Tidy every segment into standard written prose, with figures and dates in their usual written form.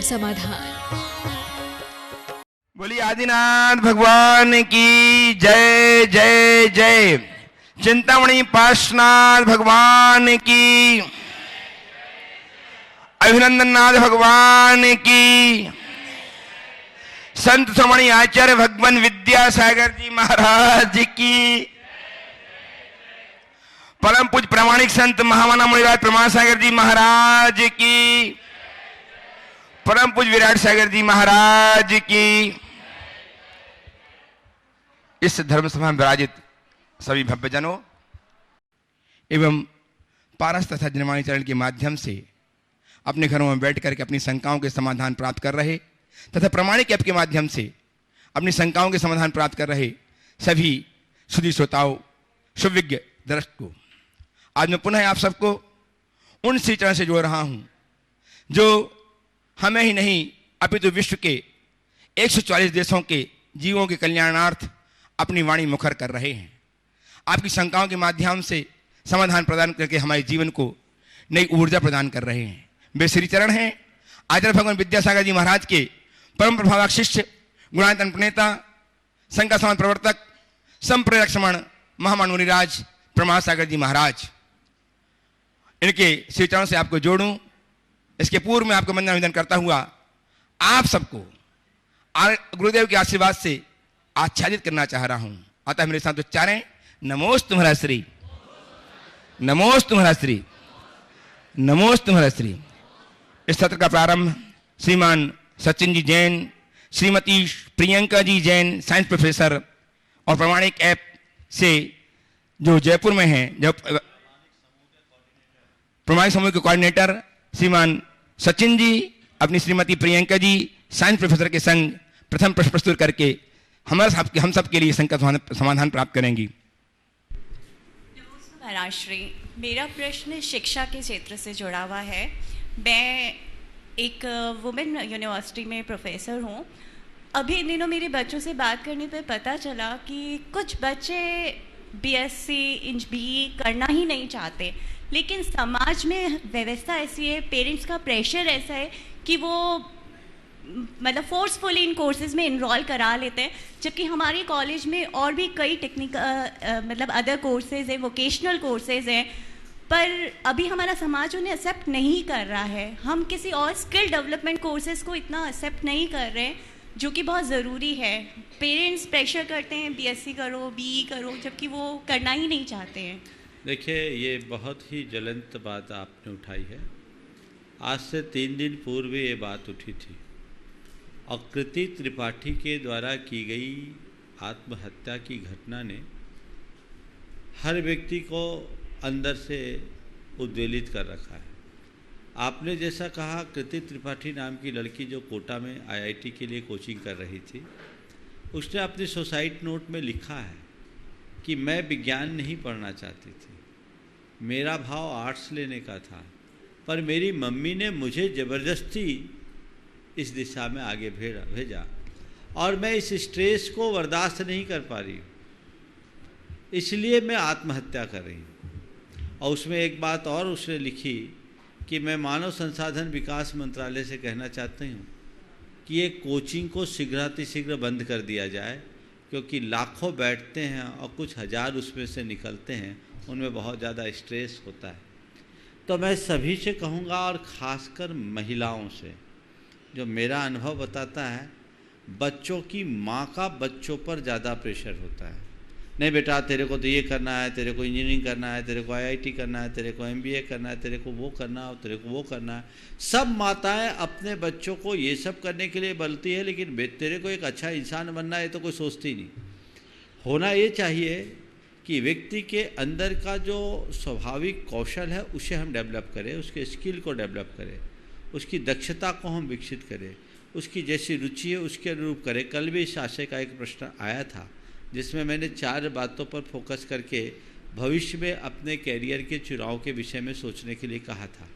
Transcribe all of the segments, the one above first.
समाधान। बोलिए आदिनाथ भगवान की जय जय जय। चिंतामणि पार्श्वनाथ भगवान की, अभिनंदननाथ भगवान की, संत समणी आचार्य भगवान विद्यासागर जी महाराज की, परम पूज्य प्रामाणिक संत महामना मुनिराज प्रमाण सागर जी महाराज की, परम पूज्य विराट सागर जी महाराज की। इस धर्म सभा में विराजित सभी भव्यजनों एवं पारस तथा जनवाणी चरण के माध्यम से अपने घरों में बैठ करके अपनी शंकाओं के समाधान प्राप्त कर रहे तथा प्रमाणिक ऐप के माध्यम से अपनी शंकाओं के समाधान प्राप्त कर रहे सभी सुधी श्रोताओं, सुविज्ञ दर्शकों, आज मैं पुनः आप सबको उन श्री चरण से जोड़ रहा हूं जो हमें ही नहीं अपितु विश्व के 144 देशों के जीवों के कल्याणार्थ अपनी वाणी मुखर कर रहे हैं। आपकी शंकाओं के माध्यम से समाधान प्रदान करके हमारे जीवन को नई ऊर्जा प्रदान कर रहे हैं। वे श्री चरण हैं आचार्य भगवान विद्यासागर जी महाराज के परम प्रभावक शिष्य, गुणायतन प्रणेता, संघ समाज प्रवर्तक, संप्रेरक समण महामना मुनिराज प्रमाण सागर जी महाराज। इनके श्री चरण से आपको जोड़ूं, इसके पूर्व में आपको वंदन निवेदन करता हुआ आप सबको गुरुदेव के आशीर्वाद से आच्छादित करना चाह रहा हूं। अतः मेरे साथ उच्चारें, नमोस्तु तुम्हारा श्री, नमोस्तु तुम्हारा श्री, नमोस्तु तुम्हारा श्री। इस सत्र का प्रारंभ श्रीमान सचिन जी जैन, श्रीमती प्रियंका जी जैन, साइंस प्रोफेसर और प्रमाणिक ऐप से जो जयपुर में हैं, जब प्रमाणिक समूह के कोऑर्डिनेटर श्रीमान सचिन जी अपनी श्रीमती प्रियंका जी साइंस प्रोफेसर के संग प्रथम प्रश्न प्रस्तुत करके हम सब के लिए संकट समाधान प्राप्त करेंगी। महाराष्ट्री, मेरा प्रश्न शिक्षा के क्षेत्र से जुड़ा हुआ है। मैं एक वुमेन यूनिवर्सिटी में प्रोफेसर हूँ। अभी इन दिनों मेरे बच्चों से बात करने पे पता चला कि कुछ बच्चे बीएससी BE करना ही नहीं चाहते, लेकिन समाज में व्यवस्था ऐसी है, पेरेंट्स का प्रेशर ऐसा है कि वो मतलब फोर्सफुली इन कोर्सेज में इनरोल करा लेते हैं, जबकि हमारे कॉलेज में और भी कई टेक्निकल मतलब अदर कोर्सेज हैं, वोकेशनल कोर्सेज हैं, पर अभी हमारा समाज उन्हें एक्सेप्ट नहीं कर रहा है। हम किसी और स्किल डेवलपमेंट कोर्सेज को इतना एक्सेप्ट नहीं कर रहे हैं, जो कि बहुत ज़रूरी है। पेरेंट्स प्रेशर करते हैं BSc करो, BE करो, जबकि वो करना ही नहीं चाहते हैं। देखिए, ये बहुत ही ज्वलंत बात आपने उठाई है। आज से 3 दिन पूर्व ये बात उठी थी और कृति त्रिपाठी के द्वारा की गई आत्महत्या की घटना ने हर व्यक्ति को अंदर से उद्वेलित कर रखा है। आपने जैसा कहा, कृति त्रिपाठी नाम की लड़की जो कोटा में IIT के लिए कोचिंग कर रही थी, उसने अपनी सुसाइड नोट में लिखा है कि मैं विज्ञान नहीं पढ़ना चाहती थी, मेरा भाव आर्ट्स लेने का था, पर मेरी मम्मी ने मुझे ज़बरदस्ती इस दिशा में आगे भेजा और मैं इस स्ट्रेस को बर्दाश्त नहीं कर पा रही हूँ, इसलिए मैं आत्महत्या कर रही हूँ। और उसमें एक बात और उसने लिखी कि मैं मानव संसाधन विकास मंत्रालय से कहना चाहती हूँ कि ये कोचिंग को शीघ्रातिशीघ्र बंद कर दिया जाए, क्योंकि लाखों बैठते हैं और कुछ हज़ार उसमें से निकलते हैं, उनमें बहुत ज़्यादा स्ट्रेस होता है। तो मैं सभी से कहूँगा, और ख़ासकर महिलाओं से, जो मेरा अनुभव बताता है, बच्चों की माँ का बच्चों पर ज़्यादा प्रेशर होता है। नहीं बेटा, तेरे को तो ये करना है, तेरे को इंजीनियरिंग करना है, तेरे को IIT करना है, तेरे को MBA करना है, तेरे को वो करना है, तेरे को वो करना है। सब माताएं अपने बच्चों को ये सब करने के लिए बोलती है, लेकिन तेरे को एक अच्छा इंसान बनना है तो कोई सोचती नहीं। होना ये चाहिए कि व्यक्ति के अंदर का जो स्वाभाविक कौशल है उसे हम डेवलप करें, उसके स्किल को डेवलप करें, उसकी दक्षता को हम विकसित करें, उसकी जैसी रुचि है उसके अनुरूप करें। कल भी इस आशय का एक प्रश्न आया था, जिसमें मैंने 4 बातों पर फोकस करके भविष्य में अपने कैरियर के चुनाव के विषय में सोचने के लिए कहा था।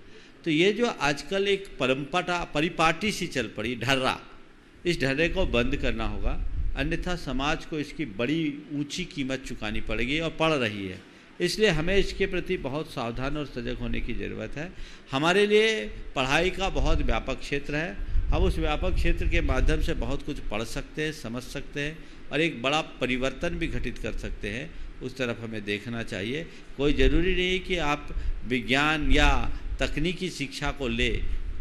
तो ये जो आजकल एक परिपाटी सी चल पड़ी ढर्रा, इस ढर्रे को बंद करना होगा, अन्यथा समाज को इसकी बड़ी ऊंची कीमत चुकानी पड़ेगी और पड़ रही है। इसलिए हमें इसके प्रति बहुत सावधान और सजग होने की ज़रूरत है। हमारे लिए पढ़ाई का बहुत व्यापक क्षेत्र है हम उस व्यापक क्षेत्र के माध्यम से बहुत कुछ पढ़ सकते हैं, समझ सकते हैं और एक बड़ा परिवर्तन भी घटित कर सकते हैं। उस तरफ हमें देखना चाहिए। कोई ज़रूरी नहीं कि आप विज्ञान या तकनीकी शिक्षा को ले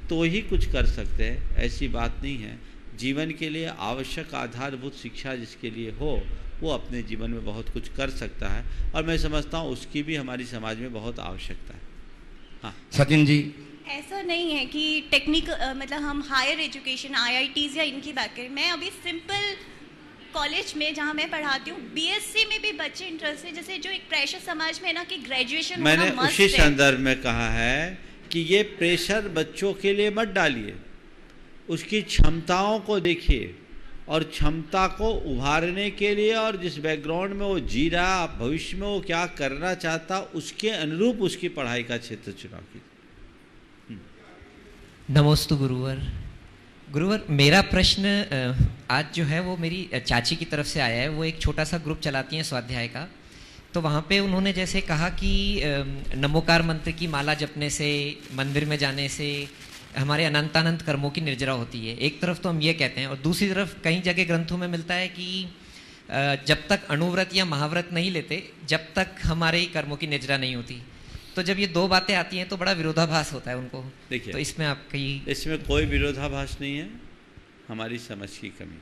तो ही कुछ कर सकते हैं, ऐसी बात नहीं है। जीवन के लिए आवश्यक आधारभूत शिक्षा जिसके लिए हो वो अपने जीवन में बहुत कुछ कर सकता है और मैं समझता हूँ उसकी भी हमारी समाज में बहुत आवश्यकता है। हाँ सचिन जी। ऐसा नहीं है कि टेक्निक मतलब हम हायर एजुकेशन आईआईटीज़ या इनकी बात करें। मैं अभी सिंपल कॉलेज में जहाँ मैं पढ़ाती हूँ बीएससी में भी बच्चे इंटरेस्ट है, जैसे जो एक प्रेशर समाज में है ना कि ग्रेजुएशन होना मैंने मस्ट उसी है। संदर्भ में कहा है कि ये प्रेशर बच्चों के लिए मत डालिए, उसकी क्षमताओं को देखिए और क्षमता को उभारने के लिए और जिस बैकग्राउंड में वो जी रहा, भविष्य में वो क्या करना चाहता, उसके अनुरूप उसकी पढ़ाई का क्षेत्र चुनाव कीजिए। नमोस्तु गुरुवर। गुरुवर, मेरा प्रश्न आज जो है वो मेरी चाची की तरफ से आया है। वो एक छोटा सा ग्रुप चलाती हैं स्वाध्याय का, तो वहाँ पे उन्होंने जैसे कहा कि नमोकार मंत्र की माला जपने से, मंदिर में जाने से हमारे अनंतानंत कर्मों की निर्जरा होती है। एक तरफ तो हम ये कहते हैं और दूसरी तरफ कई जगह ग्रंथों में मिलता है कि जब तक अणुव्रत या महाव्रत नहीं लेते जब तक हमारे कर्मों की निर्जरा नहीं होती। तो जब ये दो बातें आती हैं तो बड़ा विरोधाभास होता है उनको। देखिए, तो इसमें आपकी इसमें कोई विरोधाभास नहीं है, हमारी समझ की कमी।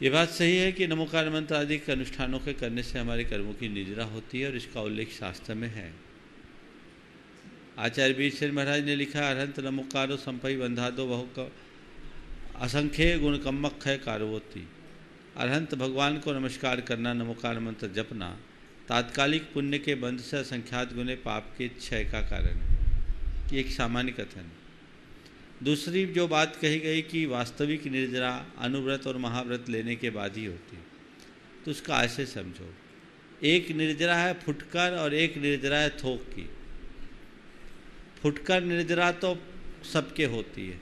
ये बात सही है कि नमोकार मंत्र आदि के अनुष्ठानों के करने से हमारे कर्मों की निजरा होती है और इसका उल्लेख शास्त्र में है। आचार्य वीरशैव महाराज ने लिखा, अरहंत नमोकारो संपई बंधादो बहु असंख्य गुणकम्मक है कारवोती। अरहंत भगवान को नमस्कार करना, नमोकार मंत्र जपना तात्कालिक पुण्य के बंध से असंख्यात गुने पाप के क्षय का कारण है। ये एक सामान्य कथन। दूसरी जो बात कही गई कि वास्तविक निर्जरा अनुव्रत और महाव्रत लेने के बाद ही होती, तो उसका ऐसे समझो, एक निर्जरा है फुटकर और एक निर्जरा है थोक की। फुटकर निर्जरा तो सबके होती है,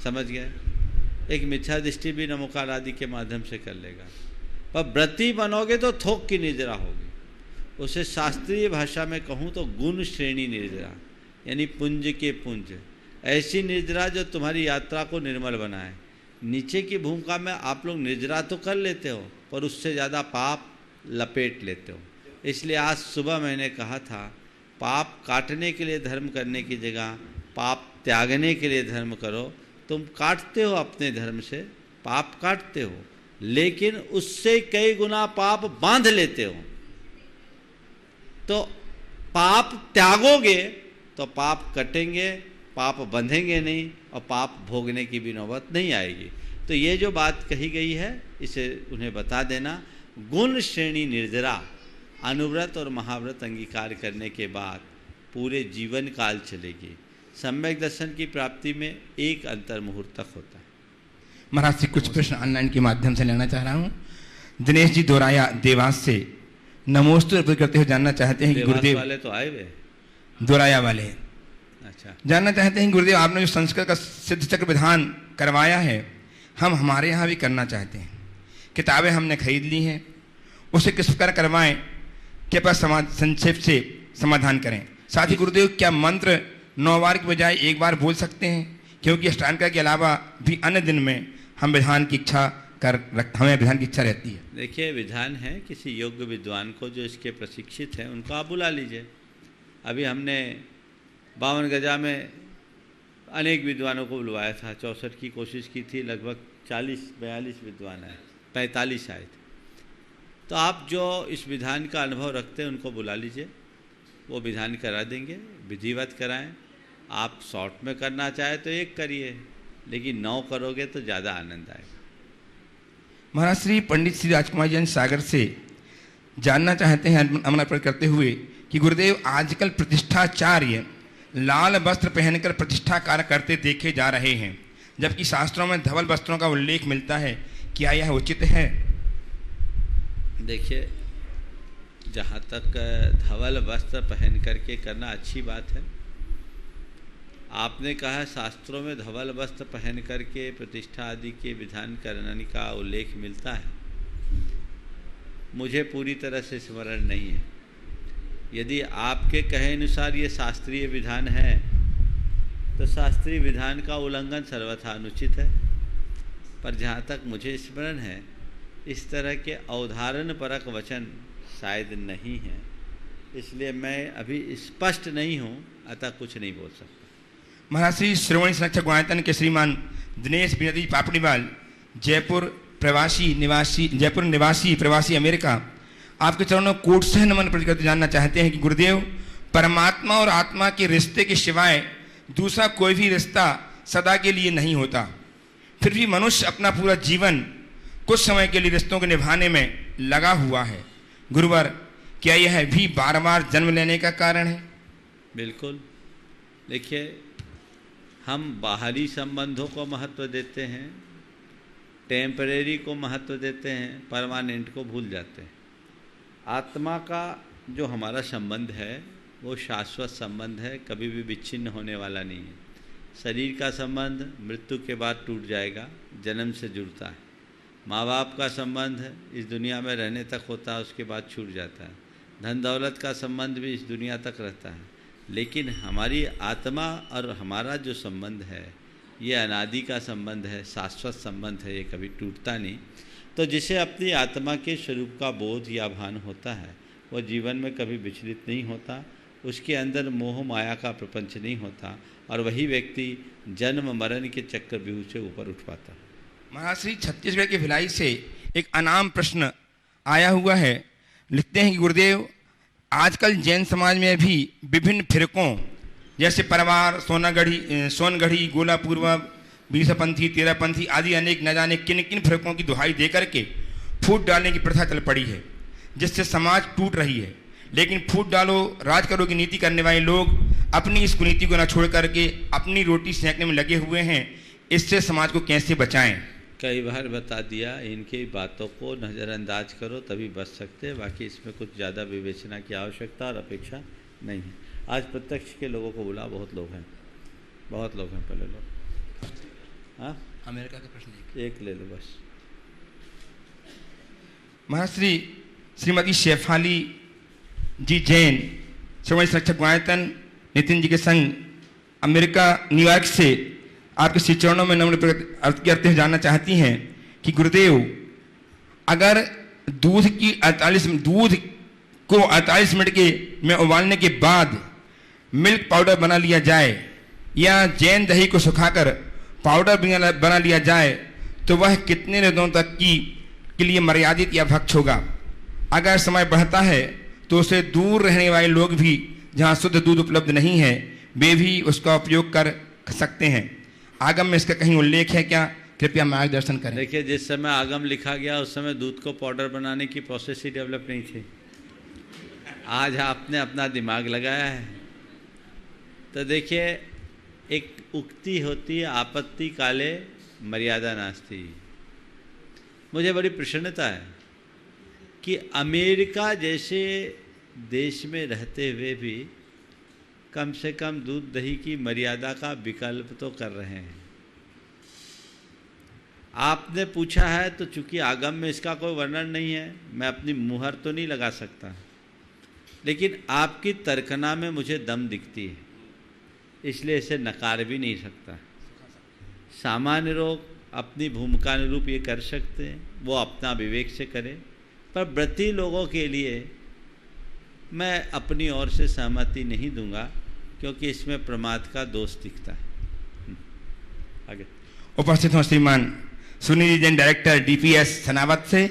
समझ गए। एक मिथ्या दृष्टि भी नमोकार आदि के माध्यम से कर लेगा, पर व्रती बनोगे तो थोक की निर्जरा होगी। उसे शास्त्रीय भाषा में कहूँ तो गुण श्रेणी निर्जरा, यानी पुंज के पुंज, ऐसी निर्जरा जो तुम्हारी यात्रा को निर्मल बनाए। नीचे की भूमिका में आप लोग निर्जरा तो कर लेते हो पर उससे ज़्यादा पाप लपेट लेते हो। इसलिए आज सुबह मैंने कहा था, पाप काटने के लिए धर्म करने की जगह पाप त्यागने के लिए धर्म करो। तुम काटते हो अपने धर्म से, पाप काटते हो, लेकिन उससे कई गुना पाप बांध लेते हो। तो पाप त्यागोगे तो पाप कटेंगे, पाप बंधेंगे नहीं और पाप भोगने की भी नौबत नहीं आएगी। तो ये जो बात कही गई है इसे उन्हें बता देना। गुण श्रेणी निर्जरा, अनुव्रत और महाव्रत अंगीकार करने के बाद पूरे जीवन काल चलेगी। सम्यक दर्शन की प्राप्ति में एक अंतर मुहूर्त तक होता है। महाराज से कुछ प्रश्न ऑनलाइन के माध्यम से लेना चाह रहा हूँ। दिनेश जी दोराया देवास से नमोस्तु अर्पित करते हुए जानना चाहते हैं कि गुरुदेव वाले तो आए हुए दोराया वाले अच्छा जानना चाहते हैं गुरुदेव, आपने जो संस्कृत का सिद्ध चक्र विधान करवाया है हम हमारे यहाँ भी करना चाहते हैं। किताबें हमने खरीद ली हैं, उसे किस प्रकार करवाएं, कृपया संक्षेप से समाधान करें। साथ ही गुरुदेव क्या मंत्र 9 बार के बजाय 1 बार बोल सकते हैं, क्योंकि अष्टांग के अलावा भी अन्य दिन में हम विधान की इच्छा हमें विधान की इच्छा रहती है। देखिए, विधान है किसी योग्य विद्वान को जो इसके प्रशिक्षित हैं उनको आप बुला लीजिए। अभी हमने 52 गजा में अनेक विद्वानों को बुलवाया था, 64 की कोशिश की थी, लगभग 40-42 विद्वान आए, 45 आए थे। तो आप जो इस विधान का अनुभव रखते हैं उनको बुला लीजिए, वो विधान करा देंगे, विधिवत कराएं। आप शॉर्ट में करना चाहे तो 1 करिए, लेकिन 9 करोगे तो ज़्यादा आनंद आएगा। महाराज श्री पंडित श्री राजकुमार जैन सागर से जानना चाहते हैं अमन अर्पण करते हुए कि गुरुदेव आजकल प्रतिष्ठाचार्य लाल वस्त्र पहनकर प्रतिष्ठा कार्य करते देखे जा रहे हैं, जबकि शास्त्रों में धवल वस्त्रों का उल्लेख मिलता है। क्या यह उचित है? देखिए, जहाँ तक धवल वस्त्र पहन करके करना अच्छी बात है। आपने कहा शास्त्रों में धवल वस्त्र पहन करके प्रतिष्ठा आदि के विधान करने का उल्लेख मिलता है, मुझे पूरी तरह से स्मरण नहीं है। यदि आपके कहे अनुसार ये शास्त्रीय विधान है तो शास्त्रीय विधान का उल्लंघन सर्वथा अनुचित है। पर जहाँ तक मुझे स्मरण है, इस तरह के अवधारण परक वचन शायद नहीं है, इसलिए मैं अभी स्पष्ट नहीं हूँ, अतः कुछ नहीं बोल सकता। महाराज श्री श्रोमणी संरक्षक गुणायतन के श्रीमान दिनेश बिनती पापड़ीवाल, जयपुर निवासी प्रवासी अमेरिका, आपके चरणों कोट से नमन प्रकट करते जानना चाहते हैं कि गुरुदेव, परमात्मा और आत्मा के रिश्ते के सिवाय दूसरा कोई भी रिश्ता सदा के लिए नहीं होता। फिर भी मनुष्य अपना पूरा जीवन कुछ समय के लिए रिश्तों को निभाने में लगा हुआ है। गुरुवर, क्या यह भी बार बार जन्म लेने का कारण है? बिल्कुल। देखिए, हम बाहरी संबंधों को महत्व देते हैं, टेम्परेरी को महत्व देते हैं, परमानेंट को भूल जाते हैं। आत्मा का जो हमारा संबंध है वो शाश्वत संबंध है, कभी भी विच्छिन्न होने वाला नहीं है। शरीर का संबंध मृत्यु के बाद टूट जाएगा, जन्म से जुड़ता है। माँ बाप का संबंध इस दुनिया में रहने तक होता है, उसके बाद छूट जाता है। धन दौलत का संबंध भी इस दुनिया तक रहता है, लेकिन हमारी आत्मा और हमारा जो संबंध है ये अनादि का संबंध है, शाश्वत संबंध है, ये कभी टूटता नहीं। तो जिसे अपनी आत्मा के स्वरूप का बोध या भान होता है वो जीवन में कभी विचलित नहीं होता, उसके अंदर मोह माया का प्रपंच नहीं होता, और वही व्यक्ति जन्म मरण के चक्रव्यूह से ऊपर उठ पाता है। महाराज श्री छत्तीसगढ़ के भिलाई से एक अनाम प्रश्न आया हुआ है। लिखते हैं कि गुरुदेव, आजकल जैन समाज में भी विभिन्न फिरकों जैसे परवार, सोनगढ़ी, गोलापूर्वा, बीसपंथी, तेरहपंथी आदि अनेक न जाने किन किन फिरकों की दुहाई देकर के फूट डालने की प्रथा चल पड़ी है, जिससे समाज टूट रही है। लेकिन फूट डालो राज करो की नीति करने वाले लोग अपनी इस कुनीति को न छोड़ करके अपनी रोटी सेंकने में लगे हुए हैं। इससे समाज को कैसे बचाएं? कई बार बता दिया, इनकी बातों को नज़रअंदाज करो तभी बच सकते हैं, बाकी इसमें कुछ ज़्यादा विवेचना की आवश्यकता और अपेक्षा नहीं है। आज प्रत्यक्ष के लोगों को बुला, बहुत लोग हैं पहले लोग। हाँ, अमेरिका का प्रश्न एक ले लो बस। महाश्री श्रीमती शेफाली जी जैन, श्रोमणी संरक्षक गुणायतन नितिन जी के संग अमेरिका न्यूयॉर्क से आपके श्री चरणों में नम्र अर्थ करते हुए जानना चाहती हैं कि गुरुदेव, अगर दूध को 48 मिनट में उबालने के बाद मिल्क पाउडर बना लिया जाए या जैन दही को सुखाकर पाउडर बना लिया जाए तो वह कितने दिनों तक के लिए मर्यादित या भक्ष होगा? अगर समय बढ़ता है तो उसे दूर रहने वाले लोग भी, जहाँ शुद्ध दूध उपलब्ध नहीं है, वे भी उसका उपयोग कर सकते हैं। आगम में इसका कहीं उल्लेख है क्या? कृपया मार्गदर्शन करें। देखिए, जिस समय आगम लिखा गया उस समय दूध को पाउडर बनाने की प्रोसेस ही डेवलप नहीं थी। आज आपने अपना दिमाग लगाया है। तो देखिए, एक उक्ति होती है, आपत्ति काले मर्यादा नास्ति। मुझे बड़ी प्रसन्नता है कि अमेरिका जैसे देश में रहते हुए भी कम से कम दूध दही की मर्यादा का विकल्प तो कर रहे हैं। आपने पूछा है तो चूंकि आगम में इसका कोई वर्णन नहीं है, मैं अपनी मुहर तो नहीं लगा सकता, लेकिन आपकी तर्कना में मुझे दम दिखती है, इसलिए इसे नकार भी नहीं सकता। सामान्य लोग अपनी भूमिका अनुरूप ये कर सकते हैं, वो अपना विवेक से करें, पर व्रती लोगों के लिए मैं अपनी ओर से सहमति नहीं दूंगा, क्योंकि इसमें प्रमाद का दोष दिखता है। आगे उपस्थित हों श्रीमान सुनील जैन, डायरेक्टर DPS सनावत से,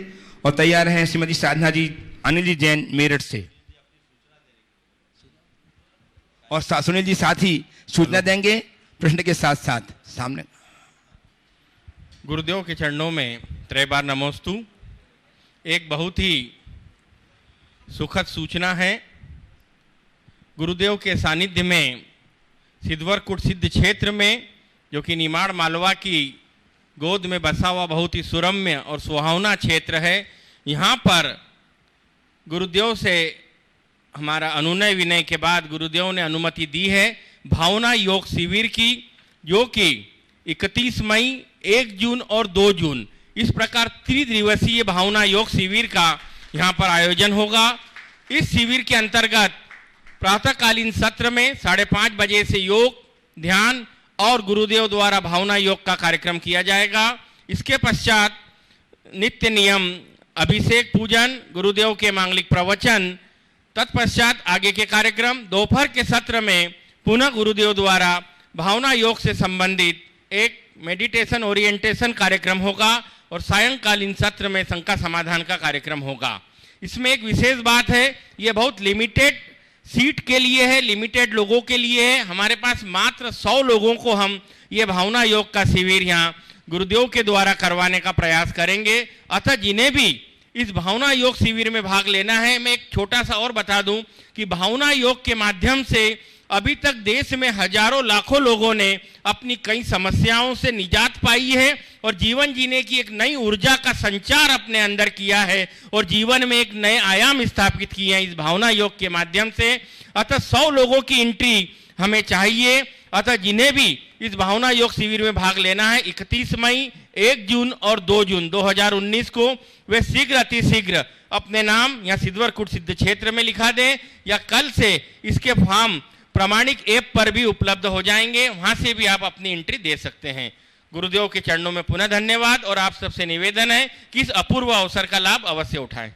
और तैयार हैं श्रीमती साधना जी अनिल जी जैन मेरठ से, और सुनील जी साथ ही सूचना देंगे प्रश्न के साथ साथ। सामने गुरुदेव के चरणों में त्रैबार नमोस्तु। एक बहुत ही सुखद सूचना है। गुरुदेव के सानिध्य में सिद्धवरकुट सिद्ध क्षेत्र में, जो कि निमाड़ मालवा की गोद में बसा हुआ बहुत ही सुरम्य और सुहावना क्षेत्र है, यहाँ पर गुरुदेव से हमारा अनुनय विनय के बाद गुरुदेव ने अनुमति दी है भावना योग शिविर की, जो कि 31 मई, 1 जून और 2 जून इस प्रकार त्रिदिवसीय भावना योग शिविर का यहाँ पर आयोजन होगा। इस शिविर के अंतर्गत प्रातःकालीन सत्र में 5:30 बजे से योग, ध्यान और गुरुदेव द्वारा भावना योग का कार्यक्रम किया जाएगा। इसके पश्चात नित्य नियम अभिषेक पूजन, गुरुदेव के मांगलिक प्रवचन, तत्पश्चात आगे के कार्यक्रम। दोपहर के सत्र में पुनः गुरुदेव द्वारा भावना योग से संबंधित एक मेडिटेशन ओरिएंटेशन कार्यक्रम होगा और सायंकालीन सत्र में शंका समाधान का कार्यक्रम होगा। इसमें एक विशेष बात है, ये बहुत लिमिटेड सीट के लिए है, लिमिटेड लोगों के लिए है। हमारे पास मात्र 100 लोगों को हम ये भावना योग का शिविर यहाँ गुरुदेव के द्वारा करवाने का प्रयास करेंगे। अतः जिन्हें भी इस भावना योग शिविर में भाग लेना है, मैं एक छोटा सा और बता दूं कि भावना योग के माध्यम से अभी तक देश में हजारों लाखों लोगों ने अपनी कई समस्याओं से निजात पाई है और जीवन जीने की एक नई ऊर्जा का संचार अपने अंदर किया है और जीवन में एक नए आयाम स्थापित किए हैं इस भावना योग के माध्यम से। अतः 100 लोगों की एंट्री हमें चाहिए। अतः जिन्हें भी इस भावना योग शिविर में भाग लेना है 31 मई, 1 जून और 2 जून 2019 को वे शीघ्र अतिशीघ्र अपने नाम या सिद्धवरकुट सिद्ध क्षेत्र में लिखा दें या कल से इसके फॉर्म प्रामाणिक ऐप पर भी उपलब्ध हो जाएंगे, वहां से भी आप अपनी एंट्री दे सकते हैं। गुरुदेव के चरणों में पुनः धन्यवाद और आप सबसे निवेदन है कि इस अपूर्व अवसर का लाभ अवश्य उठाएं।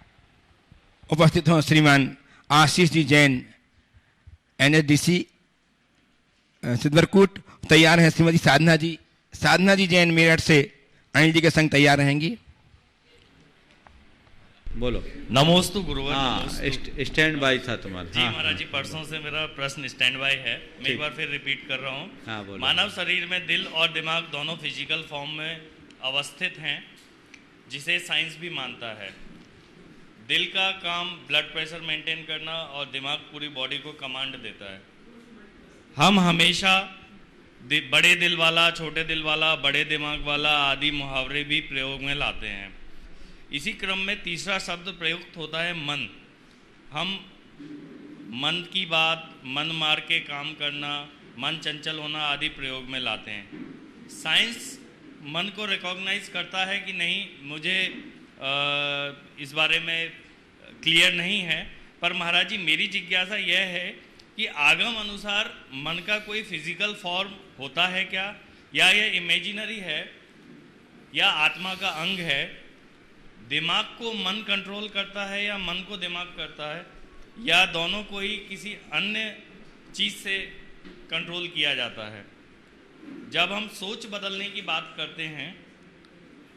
उपस्थित हो श्रीमान आशीष जी जैन, NSDC सिद्धवरकुट। तैयार है श्रीमती साधना जी। साधना जी जैन मेरठ से अनिल जी के संग तैयार रहेंगी। बोलो। नमोस्तु गुरुवर। हाँ, स्टैंड बाय था तुम्हारा। जी महाराज जी, परसों से मेरा प्रश्न स्टैंड बाय है। मैं एक बार फिर रिपीट कर रहा हूँ। हाँ, बोलो। मानव शरीर में दिल और दिमाग दोनों फिजिकल फॉर्म में अवस्थित हैं, जिसे साइंस भी मानता है। दिल का काम ब्लड प्रेशर मेंटेन करना और दिमाग पूरी बॉडी को कमांड देता है। हम हमेशा बड़े दिल वाला, छोटे दिल वाला, बड़े दिमाग वाला आदि मुहावरे भी प्रयोग में लाते हैं। इसी क्रम में तीसरा शब्द प्रयुक्त होता है मन। हम मन की बात, मन मार के काम करना, मन चंचल होना आदि प्रयोग में लाते हैं। साइंस मन को रिकॉग्नाइज करता है कि नहीं, मुझे इस बारे में क्लियर नहीं है। पर महाराज जी, मेरी जिज्ञासा यह है कि आगम अनुसार मन का कोई फिजिकल फॉर्म होता है क्या, या यह इमेजिनरी है, या आत्मा का अंग है? दिमाग को मन कंट्रोल करता है या मन को दिमाग करता है, या दोनों को ही किसी अन्य चीज़ से कंट्रोल किया जाता है? जब हम सोच बदलने की बात करते हैं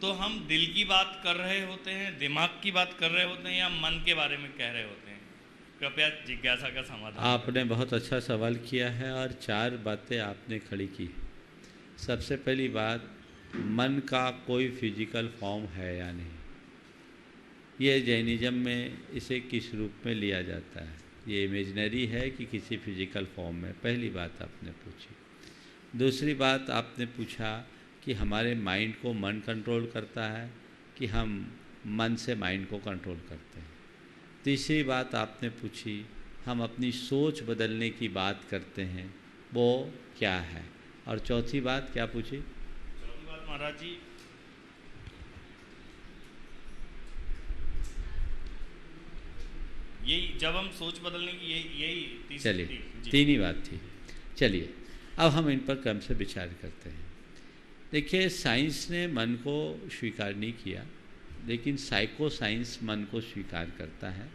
तो हम दिल की बात कर रहे होते हैं, दिमाग की बात कर रहे होते हैं, या मन के बारे में कह रहे होते हैं? कृपया जिज्ञासा का समाधान। आपने बहुत अच्छा सवाल किया है और 4 बातें आपने खड़ी की। सबसे पहली बात, मन का कोई फिजिकल फॉर्म है या नहीं। ये जैनिज्म में इसे किस रूप में लिया जाता है, ये इमेजिनरी है कि किसी फिजिकल फॉर्म में? पहली बात आपने पूछी। दूसरी बात आपने पूछा कि हमारे माइंड को मन कंट्रोल करता है कि हम मन से माइंड को कंट्रोल करते हैं। तीसरी बात आपने पूछी, हम अपनी सोच बदलने की बात करते हैं, वो क्या है? और चौथी बात क्या पूछी? चौथी बात महाराज जी, यही जब हम सोच बदलने की यही चलिए, तीन ही बात थी। चलिए अब हम इन पर क्रम से विचार करते हैं। देखिए, साइंस ने मन को स्वीकार नहीं किया, लेकिन साइको साइंस मन को स्वीकार करता है,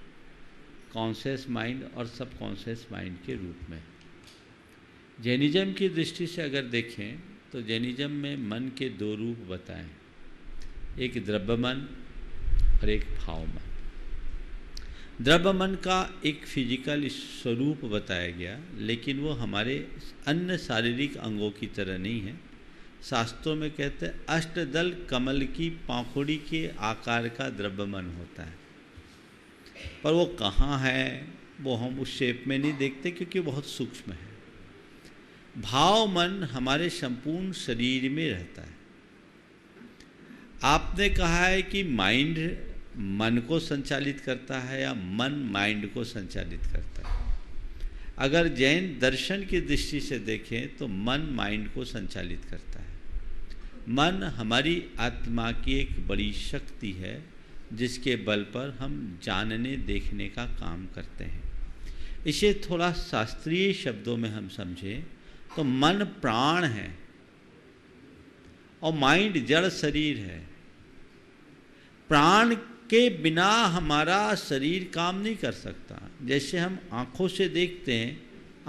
कॉन्शियस माइंड और सब कॉन्शियस माइंड के रूप में। जैनिज्म की दृष्टि से अगर देखें तो जैनिज्म में मन के 2 रूप बताएं, एक द्रव्य मन और एक भाव मन। द्रव्य मन का एक फिजिकल स्वरूप बताया गया, लेकिन वो हमारे अन्य शारीरिक अंगों की तरह नहीं है। शास्त्रों में कहते हैं अष्टदल कमल की पाखुड़ी के आकार का द्रव्य मन होता है, पर वो कहाँ है वो हम उस शेप में नहीं देखते क्योंकि बहुत सूक्ष्म है। भाव मन हमारे संपूर्ण शरीर में रहता है। आपने कहा है कि माइंड मन को संचालित करता है या मन माइंड को संचालित करता है। अगर जैन दर्शन की दृष्टि से देखें तो मन माइंड को संचालित करता है। मन हमारी आत्मा की एक बड़ी शक्ति है जिसके बल पर हम जानने देखने का काम करते हैं। इसे थोड़ा शास्त्रीय शब्दों में हम समझें तो मन प्राण है और माइंड जड़ शरीर है। प्राण के बिना हमारा शरीर काम नहीं कर सकता। जैसे हम आँखों से देखते हैं,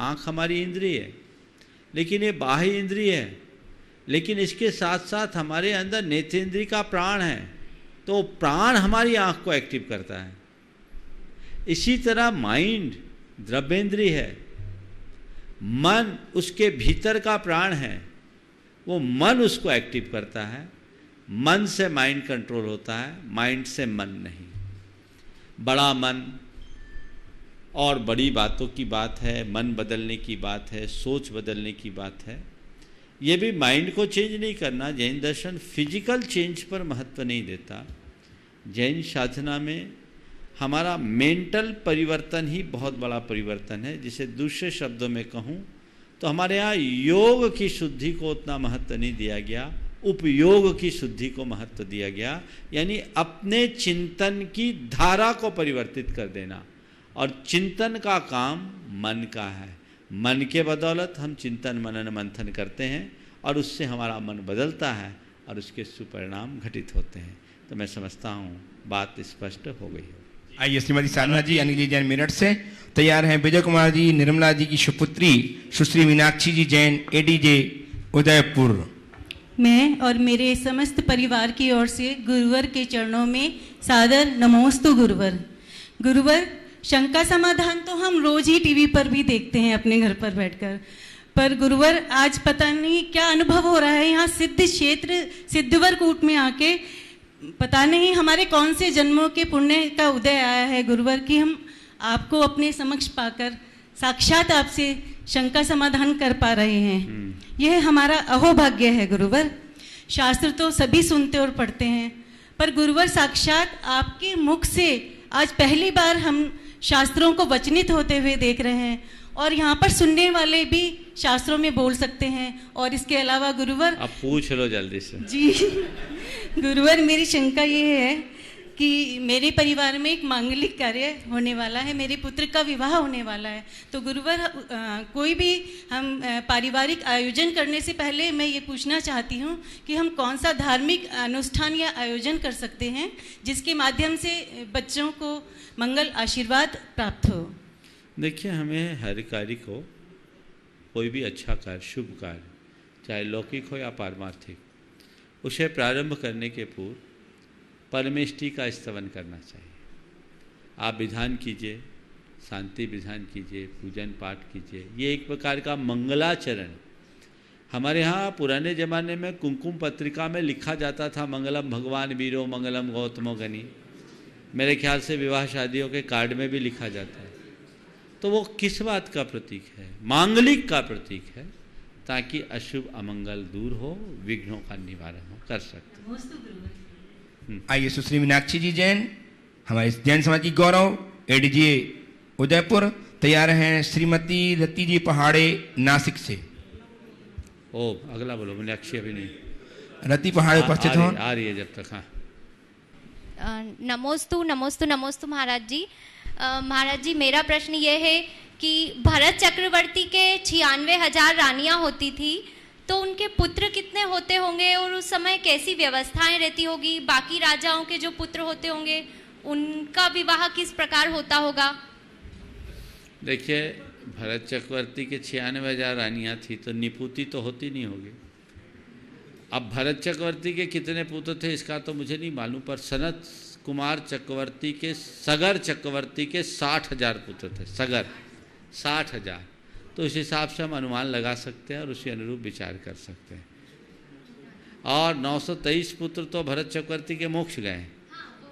आँख हमारी इंद्रिय है, लेकिन ये बाह्य इंद्रिय है, लेकिन इसके साथ साथ हमारे अंदर नेत्रेंद्रिय का प्राण है, तो प्राण हमारी आँख को एक्टिव करता है। इसी तरह माइंड द्रव्येंद्रिय है, मन उसके भीतर का प्राण है, वो मन उसको एक्टिव करता है। मन से माइंड कंट्रोल होता है, माइंड से मन नहीं। बड़ा मन और बड़ी बातों की बात है, मन बदलने की बात है, सोच बदलने की बात है। ये भी माइंड को चेंज नहीं करना। जैन दर्शन फिजिकल चेंज पर महत्व नहीं देता। जैन साधना में हमारा मेंटल परिवर्तन ही बहुत बड़ा परिवर्तन है। जिसे दूसरे शब्दों में कहूँ तो हमारे यहाँ योग की शुद्धि को उतना महत्व नहीं दिया गया, उपयोग की शुद्धि को महत्व दिया गया। यानी अपने चिंतन की धारा को परिवर्तित कर देना, और चिंतन का काम मन का है। मन के बदौलत हम चिंतन मनन मंथन करते हैं और उससे हमारा मन बदलता है और उसके सुपरिणाम घटित होते हैं। तो मैं समझता हूँ बात स्पष्ट हो गई है। आइए श्रीमती साधना जी अनिल जी जैन मेरठ से तैयार हैं। विजय कुमार जी निर्मला जी की सुपुत्री सुश्री मीनाक्षी जी जैन एडीजे उदयपुर। मैं और मेरे समस्त परिवार की ओर से गुरुवर के चरणों में सादर नमोस्तु गुरुवर। गुरुवर, शंका समाधान तो हम रोज ही टीवी पर भी देखते हैं अपने घर पर बैठकर, पर गुरुवर आज पता नहीं क्या अनुभव हो रहा है यहाँ सिद्ध क्षेत्र सिद्धवर कूट में आके। पता नहीं हमारे कौन से जन्मों के पुण्य का उदय आया है गुरुवर कि हम आपको अपने समक्ष पाकर साक्षात आपसे शंका समाधान कर पा रहे हैं। यह हमारा अहोभाग्य है गुरुवर। शास्त्र तो सभी सुनते और पढ़ते हैं, पर गुरुवर साक्षात आपके मुख से आज पहली बार हम शास्त्रों को वचनित होते हुए देख रहे हैं, और यहाँ पर सुनने वाले भी शास्त्रों में बोल सकते हैं। और इसके अलावा गुरुवर, अब पूछ लो जल्दी से। जी गुरुवर, मेरी शंका ये है कि मेरे परिवार में एक मांगलिक कार्य होने वाला है, मेरे पुत्र का विवाह होने वाला है। तो गुरुवर, कोई भी हम पारिवारिक आयोजन करने से पहले मैं ये पूछना चाहती हूँ कि हम कौन सा धार्मिक अनुष्ठान या आयोजन कर सकते हैं जिसके माध्यम से बच्चों को मंगल आशीर्वाद प्राप्त हो। देखिए, हमें हर कार्य को, कोई भी अच्छा कार्य, शुभ कार्य, चाहे लौकिक हो या पारमार्थिक, उसे प्रारंभ करने के पूर्व परमेष्टि का स्तवन करना चाहिए। आप विधान कीजिए, शांति विधान कीजिए, पूजन पाठ कीजिए। ये एक प्रकार का मंगलाचरण। हमारे यहाँ पुराने ज़माने में कुमकुम पत्रिका में लिखा जाता था मंगलम भगवान वीरो मंगलम गौतमो गनी। मेरे ख्याल से विवाह शादियों के कार्ड में भी लिखा जाता है। तो वो किस बात का प्रतीक है? मांगलिक का प्रतीक है, ताकि अशुभ अमंगल दूर हो, विघ्नों का निवारण हो कर सकते। आइए सुश्री मीनाक्षी जी जैन, हमारे जैन समाज की गौरव, एडीजे उदयपुर, तैयार हैं श्रीमती रति जी पहाड़े नासिक से। ओ अगला बोलो, मीनाक्षी अभी नहीं, रति पहाड़े उपस्थित हो। आ रही है जब तक। हाँ, नमोस्तु नमोस्तु नमोस्तु महाराज जी। महाराज जी, मेरा प्रश्न ये है कि भरत चक्रवर्ती के 96,000 रानियां होती थी, तो उनके पुत्र कितने होते होंगे और उस समय कैसी व्यवस्थाएं रहती होगी? बाकी राजाओं के जो पुत्र होते होंगे उनका विवाह किस प्रकार होता होगा? देखिए, भरत चक्रवर्ती के 96,000 रानियां थी, तो निपुति तो होती नहीं होगी। अब भरत चक्रवर्ती के कितने पुत्र थे इसका तो मुझे नहीं मालूम, पर सनत कुमार चक्रवर्ती के, सगर चक्रवर्ती के 60,000 पुत्र थे। सगर 60,000, तो इस हिसाब से हम अनुमान लगा सकते हैं और उसी अनुरूप विचार कर सकते हैं। और 923 पुत्र तो भरत चक्रवर्ती के मोक्ष गए,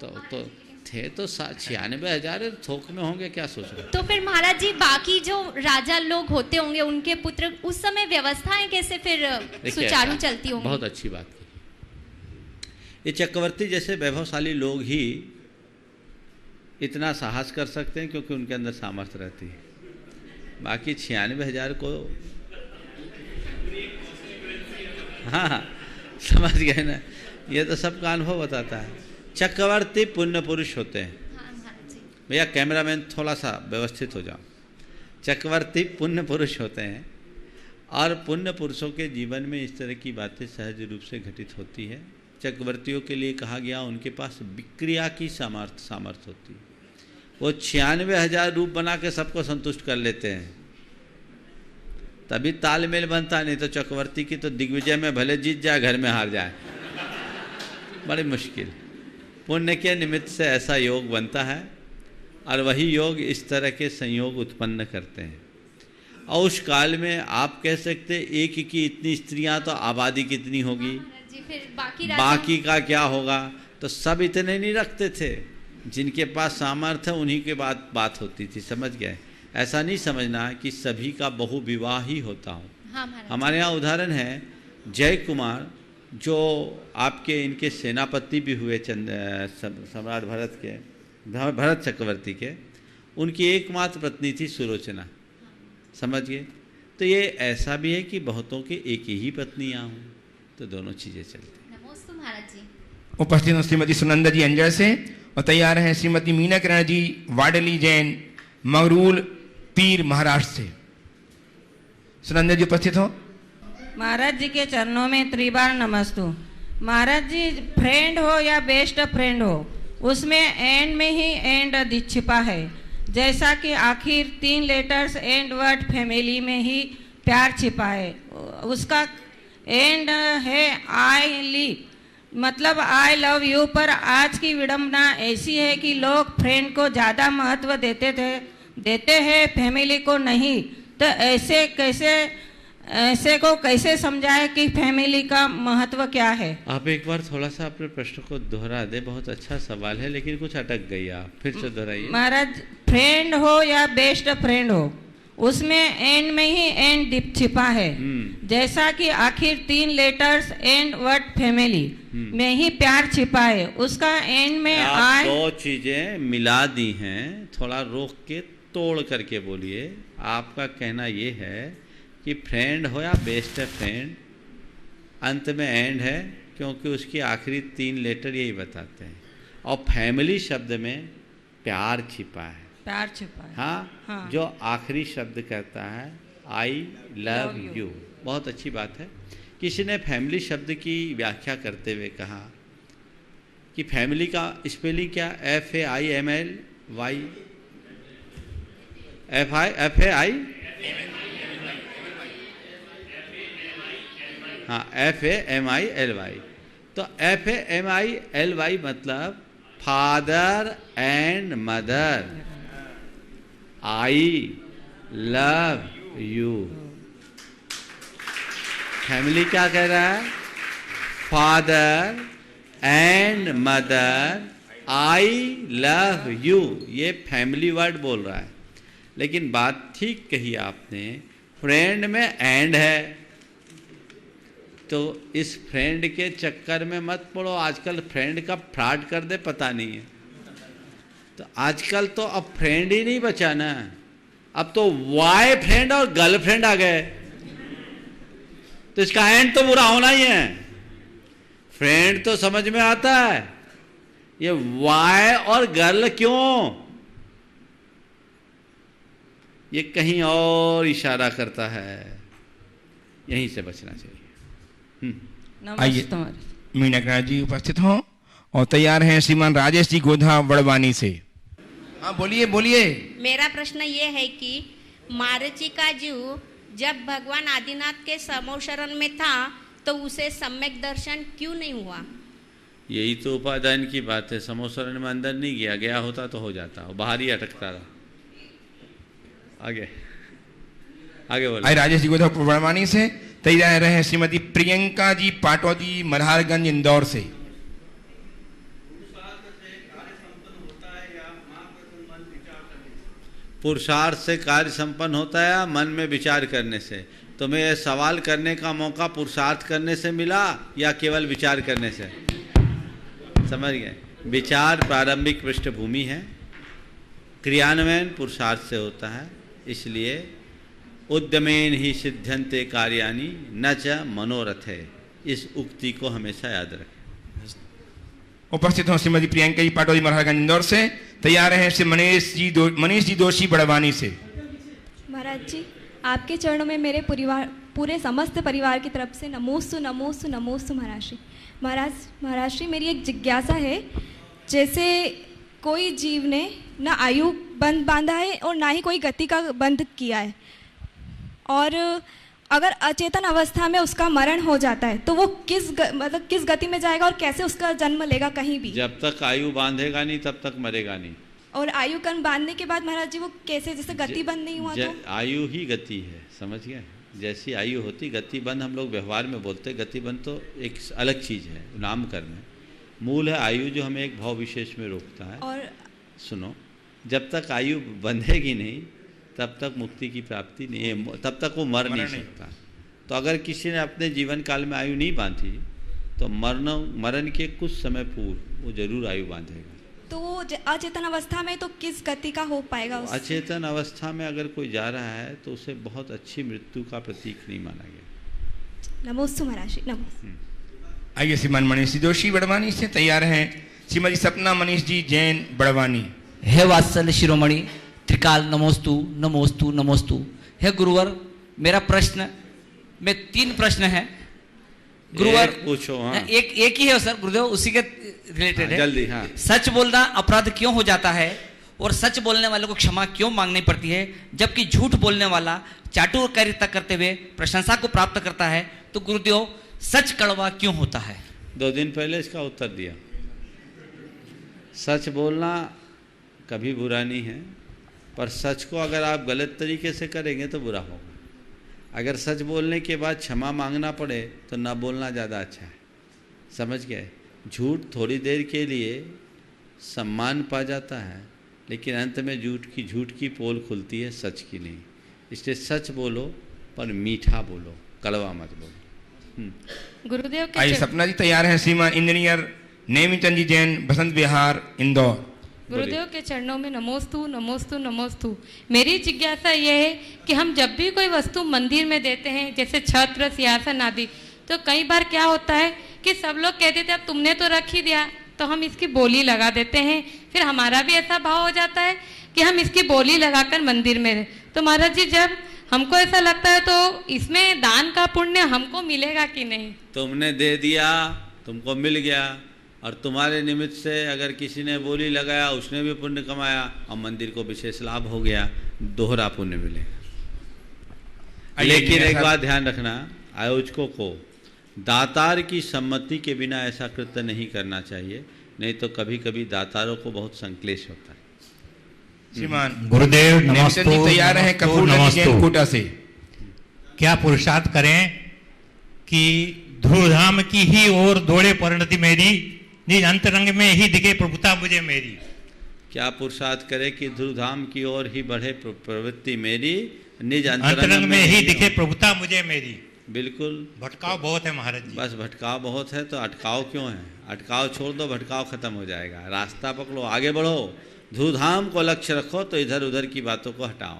तो थे तो 96,000 थोक में होंगे, क्या सोच रहे? तो फिर महाराज जी, बाकी जो राजा लोग होते होंगे उनके पुत्र, उस समय व्यवस्थाएं कैसे फिर सुचारू चलती होंगी? बहुत अच्छी बात की। ये चक्रवर्ती जैसे वैभवशाली लोग ही इतना साहस कर सकते हैं क्योंकि उनके अंदर सामर्थ्य रहती है। बाकी 96,000 को, हाँ समझ गए ना, ये तो सबका अनुभव बताता है। चक्रवर्ती पुण्य पुरुष होते हैं। भैया कैमरामैन थोड़ा सा व्यवस्थित हो जाओ। चक्रवर्ती पुण्य पुरुष होते हैं और पुण्य पुरुषों के जीवन में इस तरह की बातें सहज रूप से घटित होती है। चक्रवर्तियों के लिए कहा गया उनके पास विक्रिया की सामर्थ्य होती है। वो 96,000 रूप बना के सबको संतुष्ट कर लेते हैं, तभी तालमेल बनता। नहीं तो चक्रवर्ती की तो दिग्विजय में भले जीत जाए, घर में हार जाए, बड़ी मुश्किल। पुण्य के निमित्त से ऐसा योग बनता है और वही योग इस तरह के संयोग उत्पन्न करते हैं। और उस काल में आप कह सकते एक की इतनी स्त्रियां तो आबादी कितनी होगी, फिर बाकी का क्या होगा। तो सब इतने नहीं रखते थे, जिनके पास सामर्थ्य उन्हीं के बात होती थी, समझ गए। ऐसा नहीं समझना कि सभी का बहुविवाह ही होता हो। हमारे यहाँ उदाहरण है जय कुमार, जो आपके इनके सेनापति भी हुए सम्राट भरत चक्रवर्ती के, उनकी एकमात्र पत्नी थी सुलोचना, समझ गए। तो ये ऐसा भी है कि बहुतों के एक ही पत्नियाँ हों, तो दोनों चीज़ें चलती। नमस्ते महाराज जी। उपस्थित श्रीमती सुनंदा जी अंजड़ से, और तैयार हैं श्रीमती मीना किरण जी वाडली जैन मंगरूल पीर महाराष्ट्र से। सुनंदा जी उपस्थित हो। महाराज जी के चरणों में त्रिबार नमस्तु। महाराज जी, फ्रेंड हो या बेस्ट फ्रेंड हो, उसमें एंड में ही एंड छिपा है। जैसा कि आखिर 3 लेटर्स एंड वर्ड फैमिली में ही प्यार छिपा है। उसका एंड है आई लिव, मतलब आई लव यू। पर आज की विडंबना ऐसी है कि लोग फ्रेंड को ज़्यादा महत्व देते हैं, फैमिली को नहीं। तो ऐसे को कैसे समझाए कि फैमिली का महत्व क्या है? आप एक बार थोड़ा सा अपने प्रश्न को दोहरा दे, बहुत अच्छा सवाल है लेकिन कुछ अटक गई, आप फिर से दोहराइए। महाराज, फ्रेंड हो या बेस्ट फ्रेंड हो, उसमें एंड में ही एंड छिपा है। जैसा कि आखिर 3 लेटर्स एंड वर्ड फैमिली में ही प्यार छिपा है, उसका एंड में आप 2 चीजें मिला दी हैं। थोड़ा रोक के तोड़ करके बोलिए। आपका कहना ये है कि फ्रेंड हो या बेस्ट फ्रेंड, अंत में एंड है, क्योंकि उसकी आखिरी 3 लेटर यही बताते हैं। और फैमिली शब्द में प्यार छिपा है, प्यार छिपा है। हाँ। जो आखिरी शब्द कहता है आई लव यू, बहुत अच्छी बात है। किसी ने फैमिली शब्द की व्याख्या करते हुए कहा कि फैमिली का स्पेलिंग क्या, FAIMLY, FAI, हाँ, FAMILY। तो FAMILY मतलब father and mother, I love you. Family क्या कह रहा है? Father and mother, I love you. ये फैमिली वर्ड बोल रहा है। लेकिन बात ठीक कही आपने, फ्रेंड में एंड है, तो इस फ्रेंड के चक्कर में मत पड़ो। आजकल फ्रेंड का फ्रॉड कर दे पता नहीं है। तो आजकल तो अब फ्रेंड ही नहीं बचा ना, अब तो वाई फ्रेंड और गर्लफ्रेंड आ गए। तो इसका एंड तो बुरा होना ही है। फ्रेंड तो समझ में आता है, ये वाई और गर्ल क्यों, ये कहीं और इशारा करता है। यहीं से बचना चाहिए। आइए मीना किरण जी उपस्थित हों, और तैयार हैं श्रीमान राजेश जी गोधा वड़वानी से। हाँ बोलिए बोलिए। मेरा प्रश्न ये है कि मारुति का जीव जब भगवान आदिनाथ के समोशरण में था तो उसे सम्यक दर्शन क्यों नहीं हुआ? यही तो उपादान की बात है। समोशरण में अंदर नहीं गया, गया होता तो हो जाता, बाहर ही अटकता रहा। आगे बोलो। आई राजेश जी गोधा वड़वानी से। तैयार रहे श्रीमती प्रियंका जी पाटौदी मल्हारगंज इंदौर से। पुरुषार्थ से कार्य संपन्न होता है या मन में विचार करने से? तुम्हें यह सवाल करने का मौका पुरुषार्थ करने से मिला या केवल विचार करने से? समझ गए? विचार प्रारंभिक पृष्ठभूमि है, क्रियान्वयन पुरुषार्थ से होता है। इसलिए उद्यमेन ही सिद्ध्यन्ते कार्याणि न च मनोरथे, इस उक्ति को हमेशा याद रखें। उपस्थित हो श्रीमती प्रियंका जी पाटौदी मल्हारगंज इंदौर से। तैयार हैं श्री मनीष जी दोषी बड़वानी से। महाराज जी, आपके चरणों में मेरे पूरे समस्त परिवार की तरफ से नमोस्तु नमोस्तु नमोस्तु महाराज। महाराज मेरी एक जिज्ञासा है, जैसे कोई जीव ने ना आयु बंध बांधा है और ना ही कोई गति का बंध किया है, और अगर अचेतन अवस्था में उसका मरण हो जाता है तो वो किस गति में जाएगा और कैसे उसका जन्म लेगा कहीं भी? जब तक आयु बांधेगा नहीं तब तक मरेगा नहीं। और आयु कण बांधने के बाद महाराज जी वो कैसे, जैसे गति बंद नहीं हुआ तो? आयु ही गति है, समझ गए? जैसी आयु होती, गति बंद हम लोग व्यवहार में बोलते हैं, गति बंद तो एक अलग चीज़ है, नामकरण है। मूल है आयु जो हमें एक भाव विशेष में रोकता है। और सुनो, जब तक आयु बंधेगी नहीं तब तक मुक्ति की प्राप्ति नहीं है, तब तक वो मर नहीं सकता। तो अगर किसी ने अपने जीवन काल में आयु नहीं बांधी तो मरण के कुछ समय पूर्व वो जरूर आयु बांधेगा। तो अचेतन अवस्था में तो किस गति का हो पाएगा? अचेतन अवस्था में अगर कोई जा रहा है तो उसे बहुत अच्छी मृत्यु का प्रतीक नहीं माना गया। नमोस्तु महाराज, नमोस्तु। आइए श्रीमान मनीष जी जोशी बड़वानी से तैयार हैं श्रीमती सपना मनीष जी जैन बड़वानी। हे वात्सल्य शिरोमणि त्रिकाल नमोस्तु नमोस्तु नमोस्तु। हे गुरुवर, मेरा प्रश्न में 3 प्रश्न है गुरुवर। पूछो। हाँ। एक ही है सर गुरुदेव, उसी के रिलेटेड है। जल्दी। हाँ। सच बोलना अपराध क्यों हो जाता है और सच बोलने वाले को क्षमा क्यों मांगनी पड़ती है, जबकि झूठ बोलने वाला चाटुकारिता करते हुए प्रशंसा को प्राप्त करता है? तो गुरुदेव सच कड़वा क्यों होता है? 2 दिन पहले इसका उत्तर दिया। सच बोलना कभी बुरा नहीं है, पर सच को अगर आप गलत तरीके से करेंगे तो बुरा होगा। अगर सच बोलने के बाद क्षमा मांगना पड़े तो ना बोलना ज़्यादा अच्छा है, समझ गए? झूठ थोड़ी देर के लिए सम्मान पा जाता है, लेकिन अंत में झूठ की पोल खुलती है, सच की नहीं। इसलिए सच बोलो पर मीठा बोलो, कड़वा मत बोलो। गुरुदेव के आइए सपना जी तैयार हैं श्रीमान इंजीनियर नेमीचंद जी जैन बसंत विहार इंदौर। गुरुदेव के चरणों में नमोस्तु नमोस्तु नमोस्तु। मेरी जिज्ञासा यह है कि हम जब भी कोई वस्तु मंदिर में देते हैं, जैसे छत्र सिंहासन आदि, तो कई बार क्या होता है कि सब लोग कह देते हैं तुमने तो रख ही दिया, तो हम इसकी बोली लगा देते हैं। फिर हमारा भी ऐसा भाव हो जाता है कि हम इसकी बोली लगाकर मंदिर में। तो महाराज जी, जब हमको ऐसा लगता है तो इसमें दान का पुण्य हमको मिलेगा कि नहीं? तुमने दे दिया, तुमको मिल गया, और तुम्हारे निमित्त से अगर किसी ने बोली लगाया उसने भी पुण्य कमाया और मंदिर को विशेष लाभ हो गया, दोहरा पुण्य मिलेगा। लेकिन एक बात ध्यान रखना, आयोजकों को दातार की सम्मति के बिना ऐसा कृत्य नहीं करना चाहिए, नहीं तो कभी कभी दातारों को बहुत संक्लेश होता है। श्रीमान गुरुदेव नेमीचंद जी तैयार हैं कपूर जैन कोटा से। क्या पुरुषार्थ करें कि ध्रुवधाम की ही ओर दौड़े परिणति मेरी, निज अंतरंग में ही दिखे प्रभुता मुझे मेरी। क्या पुरुषार्थ करे कि ध्रुवधाम की ओर ही बढ़े प्रवृत्ति मेरी, निज अंतरंग में ही दिखे प्रभुता मुझे मेरी। बिल्कुल। भटकाव बहुत है महाराज जी। बस भटकाव बहुत है तो अटकाव क्यों है? अटकाव छोड़ दो, भटकाव खत्म हो जाएगा। रास्ता पकड़ो, आगे बढ़ो, ध्रुवधाम को लक्ष्य रखो, तो इधर उधर की बातों को हटाओ।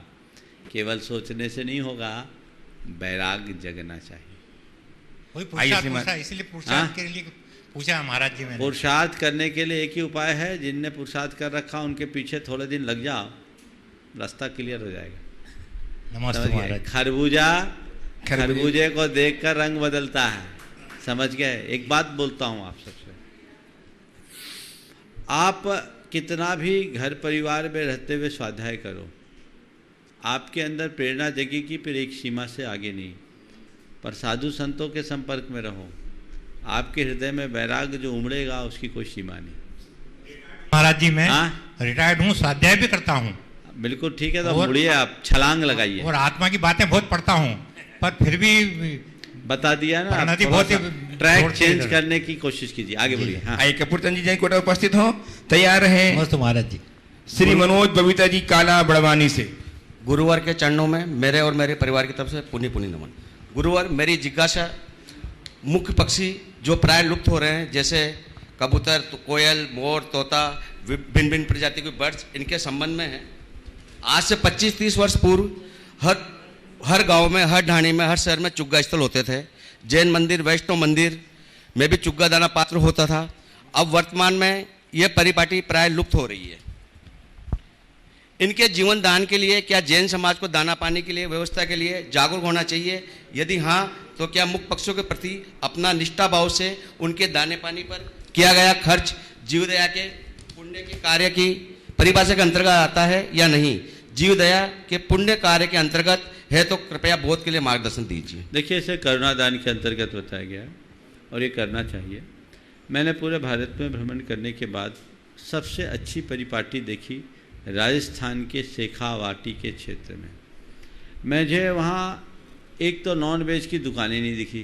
केवल सोचने से नहीं होगा, वैराग्य जगना चाहिए। इसलिए पुरुषार्थ के लिए पूछा महाराज जी मैंने। पुरुषार्थ करने के लिए एक ही उपाय है, जिनने पुरुषार्थ कर रखा उनके पीछे थोड़े दिन लग जाओ, रास्ता क्लियर हो जाएगा। नमस्ते महाराज। खरबूजे को देखकर रंग बदलता है, समझ गए? एक बात बोलता हूं आप सबसे, आप कितना भी घर परिवार में रहते हुए स्वाध्याय करो, आपके अंदर प्रेरणा जगेगी, फिर एक सीमा से आगे नहीं। पर साधु संतों के संपर्क में रहो, आपके हृदय में वैराग्य जो उमड़ेगा उसकी कोई सीमा नहीं। महाराज जी मैं रिटायर्ड हूँ, स्वाध्याय भी करता हूँ। बिल्कुल ठीक है, तो मुड़िए, आप छलांग लगाइए। और आत्मा की बातें बहुत पढ़ता हूँ, पर फिर भी बता दिया ना, बहुत ट्रैक चेंज करने की कोशिश कीजिए, आगे बढ़िए। हाँ। आइए कपूरचंद जी जैन कोटा उपस्थित हो, तैयार हैं महाराज जी श्री मनोज बबीता जी काला बड़वानी से। गुरुवर के चरणों में मेरे और मेरे परिवार की तरफ से पुण्य पुण्य नमन। गुरुवर, मेरी जिज्ञासा मुख्य पक्षी जो प्राय लुप्त हो रहे हैं, जैसे कबूतर, कोयल, मोर, तोता, भिन्न भिन्न प्रजाति के बर्ड्स, इनके संबंध में है। आज से 25-30 वर्ष पूर्व हर गांव में, हर ढाणी में, हर शहर में चुग्गा स्थल होते थे। जैन मंदिर, वैष्णव मंदिर में भी चुग्गा दाना पात्र होता था। अब वर्तमान में यह परिपाटी प्राय लुप्त हो रही है। इनके जीवन दान के लिए क्या जैन समाज को दाना पानी के लिए व्यवस्था के लिए जागरूक होना चाहिए? यदि हाँ, तो क्या मुख्य पक्षों के प्रति अपना निष्ठा भाव से उनके दाने पानी पर किया गया खर्च जीवदया के पुण्य के कार्य की परिभाषा के अंतर्गत आता है या नहीं? जीवदया के पुण्य कार्य के अंतर्गत है तो कृपया बोध के लिए मार्गदर्शन दीजिए। देखिए, इसे करुणादान के अंतर्गत बताया गया और ये करना चाहिए। मैंने पूरे भारत में भ्रमण करने के बाद सबसे अच्छी परिपाटी देखी राजस्थान के शेखावाटी के क्षेत्र में। मुझे वहाँ एक तो नॉन वेज की दुकानें नहीं दिखी।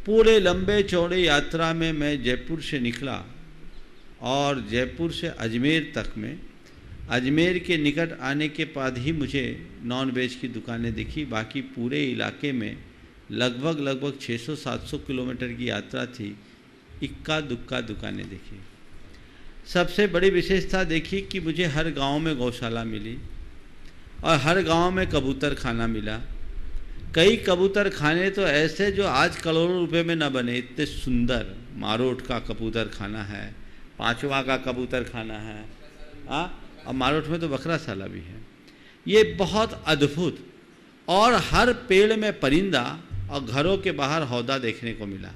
पूरे लंबे चौड़े यात्रा में मैं जयपुर से निकला और जयपुर से अजमेर तक में, अजमेर के निकट आने के बाद ही मुझे नॉन वेज की दुकानें दिखी। बाकी पूरे इलाके में लगभग 600-700 किलोमीटर की यात्रा थी, इक्का दुक्का दुकानें दिखी। सबसे बड़ी विशेषता देखी कि मुझे हर गांव में गौशाला मिली और हर गांव में कबूतर खाना मिला। कई कबूतर खाने तो ऐसे जो आज करोड़ों रुपए में न बने, इतने सुंदर। मारोट का कबूतर खाना है, पांचवा का कबूतर खाना है, और मारोट में तो बकराशाला भी है। ये बहुत अद्भुत। और हर पेड़ में परिंदा और घरों के बाहर हौदा देखने को मिला।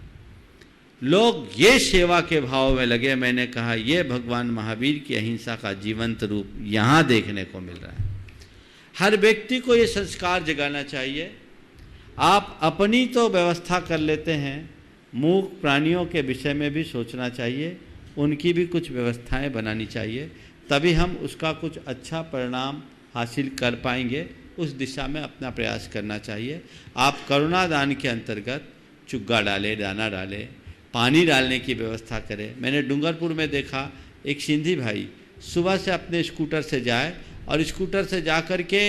लोग ये सेवा के भाव में लगे। मैंने कहा, ये भगवान महावीर की अहिंसा का जीवंत रूप यहाँ देखने को मिल रहा है। हर व्यक्ति को ये संस्कार जगाना चाहिए। आप अपनी तो व्यवस्था कर लेते हैं, मूक प्राणियों के विषय में भी सोचना चाहिए, उनकी भी कुछ व्यवस्थाएं बनानी चाहिए, तभी हम उसका कुछ अच्छा परिणाम हासिल कर पाएंगे। उस दिशा में अपना प्रयास करना चाहिए। आप करुणा दान के अंतर्गत चुग्गा डालें, दाना डालें, पानी डालने की व्यवस्था करें। मैंने डूंगरपुर में देखा, एक सिंधी भाई सुबह से अपने स्कूटर से जाए और स्कूटर से जा कर के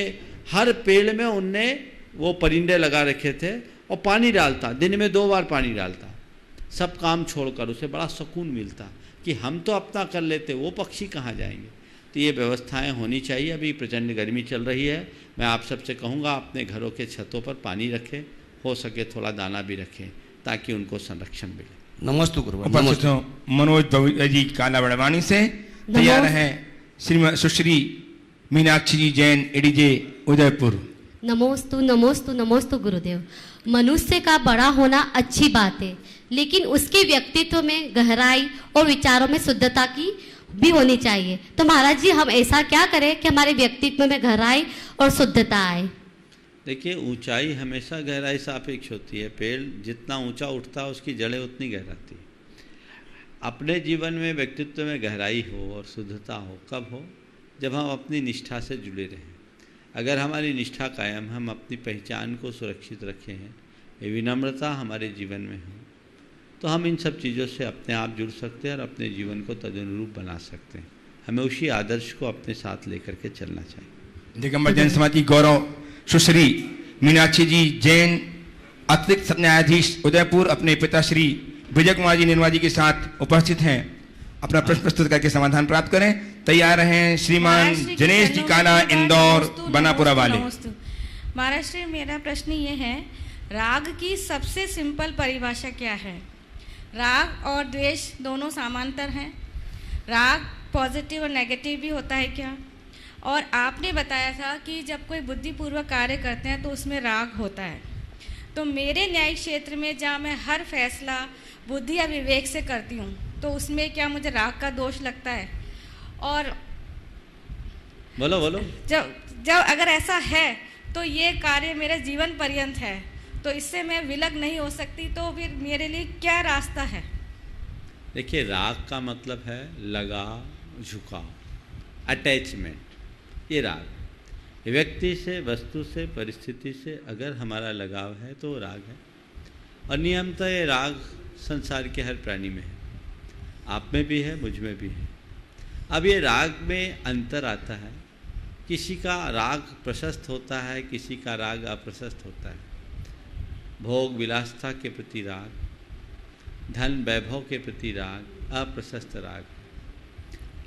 हर पेड़ में उनने वो परिंदे लगा रखे थे और पानी डालता, दिन में 2 बार पानी डालता। सब काम छोड़कर उसे बड़ा सुकून मिलता कि हम तो अपना कर लेते, वो पक्षी कहाँ जाएंगे। तो ये व्यवस्थाएं होनी चाहिए। अभी प्रचंड गर्मी चल रही है। मैं आप सबसे कहूँगा, अपने घरों के छतों पर पानी रखें, हो सके थोड़ा दाना भी रखें, ताकि उनको संरक्षण मिले। नमस्ते गुरु। मनोज भगत जी काला बड़वानी से तैयार हैं श्रीमती सुश्री मीनाक्षी जी जैन, एडीजे उदयपुर। नमोस्तु नमोस्तु नमोस्तु गुरुदेव। मनुष्य का बड़ा होना अच्छी बात है, लेकिन उसके व्यक्तित्व में गहराई और विचारों में शुद्धता की भी होनी चाहिए। तो महाराज जी, हम ऐसा क्या करें कि हमारे व्यक्तित्व में गहराई और शुद्धता आए? देखिए, ऊंचाई हमेशा गहराई सापेक्ष होती है। पेड़ जितना ऊंचा उठता है, उसकी जड़ें उतनी गहराती है। अपने जीवन में व्यक्तित्व में गहराई हो और शुद्धता हो, कब हो? जब हम अपनी निष्ठा से जुड़े रहें। अगर हमारी निष्ठा कायम, हम अपनी पहचान को सुरक्षित रखे हैं, विनम्रता हमारे जीवन में हो, तो हम इन सब चीज़ों से अपने आप जुड़ सकते हैं और अपने जीवन को तदनुरूप बना सकते हैं। हमें उसी आदर्श को अपने साथ लेकर के चलना चाहिए। दिगंबर जैन समाज की गौरव सुश्री मीनाक्षी जी जैन, अतिरिक्त सत्र न्यायाधीश उदयपुर, अपने पिता श्री विजय कुमार जी निर्मा जी के साथ उपस्थित हैं। अपना प्रश्न प्रस्तुत करके समाधान प्राप्त करें। तैयार हैं श्रीमान जनेश जी काला, इंदौर बनापुरा वाले। महाराष्ट्र, मेरा प्रश्न ये है, राग की सबसे सिंपल परिभाषा क्या है? राग और द्वेष दोनों समांतर हैं। राग पॉजिटिव और नेगेटिव भी होता है क्या? और आपने बताया था कि जब कोई बुद्धिपूर्वक कार्य करते हैं तो उसमें राग होता है। तो मेरे न्यायिक क्षेत्र में जहाँ मैं हर फैसला बुद्धि या विवेक से करती हूँ, तो उसमें क्या मुझे राग का दोष लगता है? और बोलो जब अगर ऐसा है तो ये कार्य मेरे जीवन पर्यंत है, तो इससे मैं विलग नहीं हो सकती, तो फिर मेरे लिए क्या रास्ता है? देखिए, राग का मतलब है लगाव, झुकाव, अटैचमेंट। ये राग व्यक्ति से, वस्तु से, परिस्थिति से अगर हमारा लगाव है तो राग है। और नियमतः ये राग संसार के हर प्राणी में है, आप में भी है, मुझ में भी है। अब ये राग में अंतर आता है। किसी का राग प्रशस्त होता है, किसी का राग अप्रशस्त होता है। भोग विलासता के प्रति राग, धन वैभव के प्रति राग अप्रशस्त राग।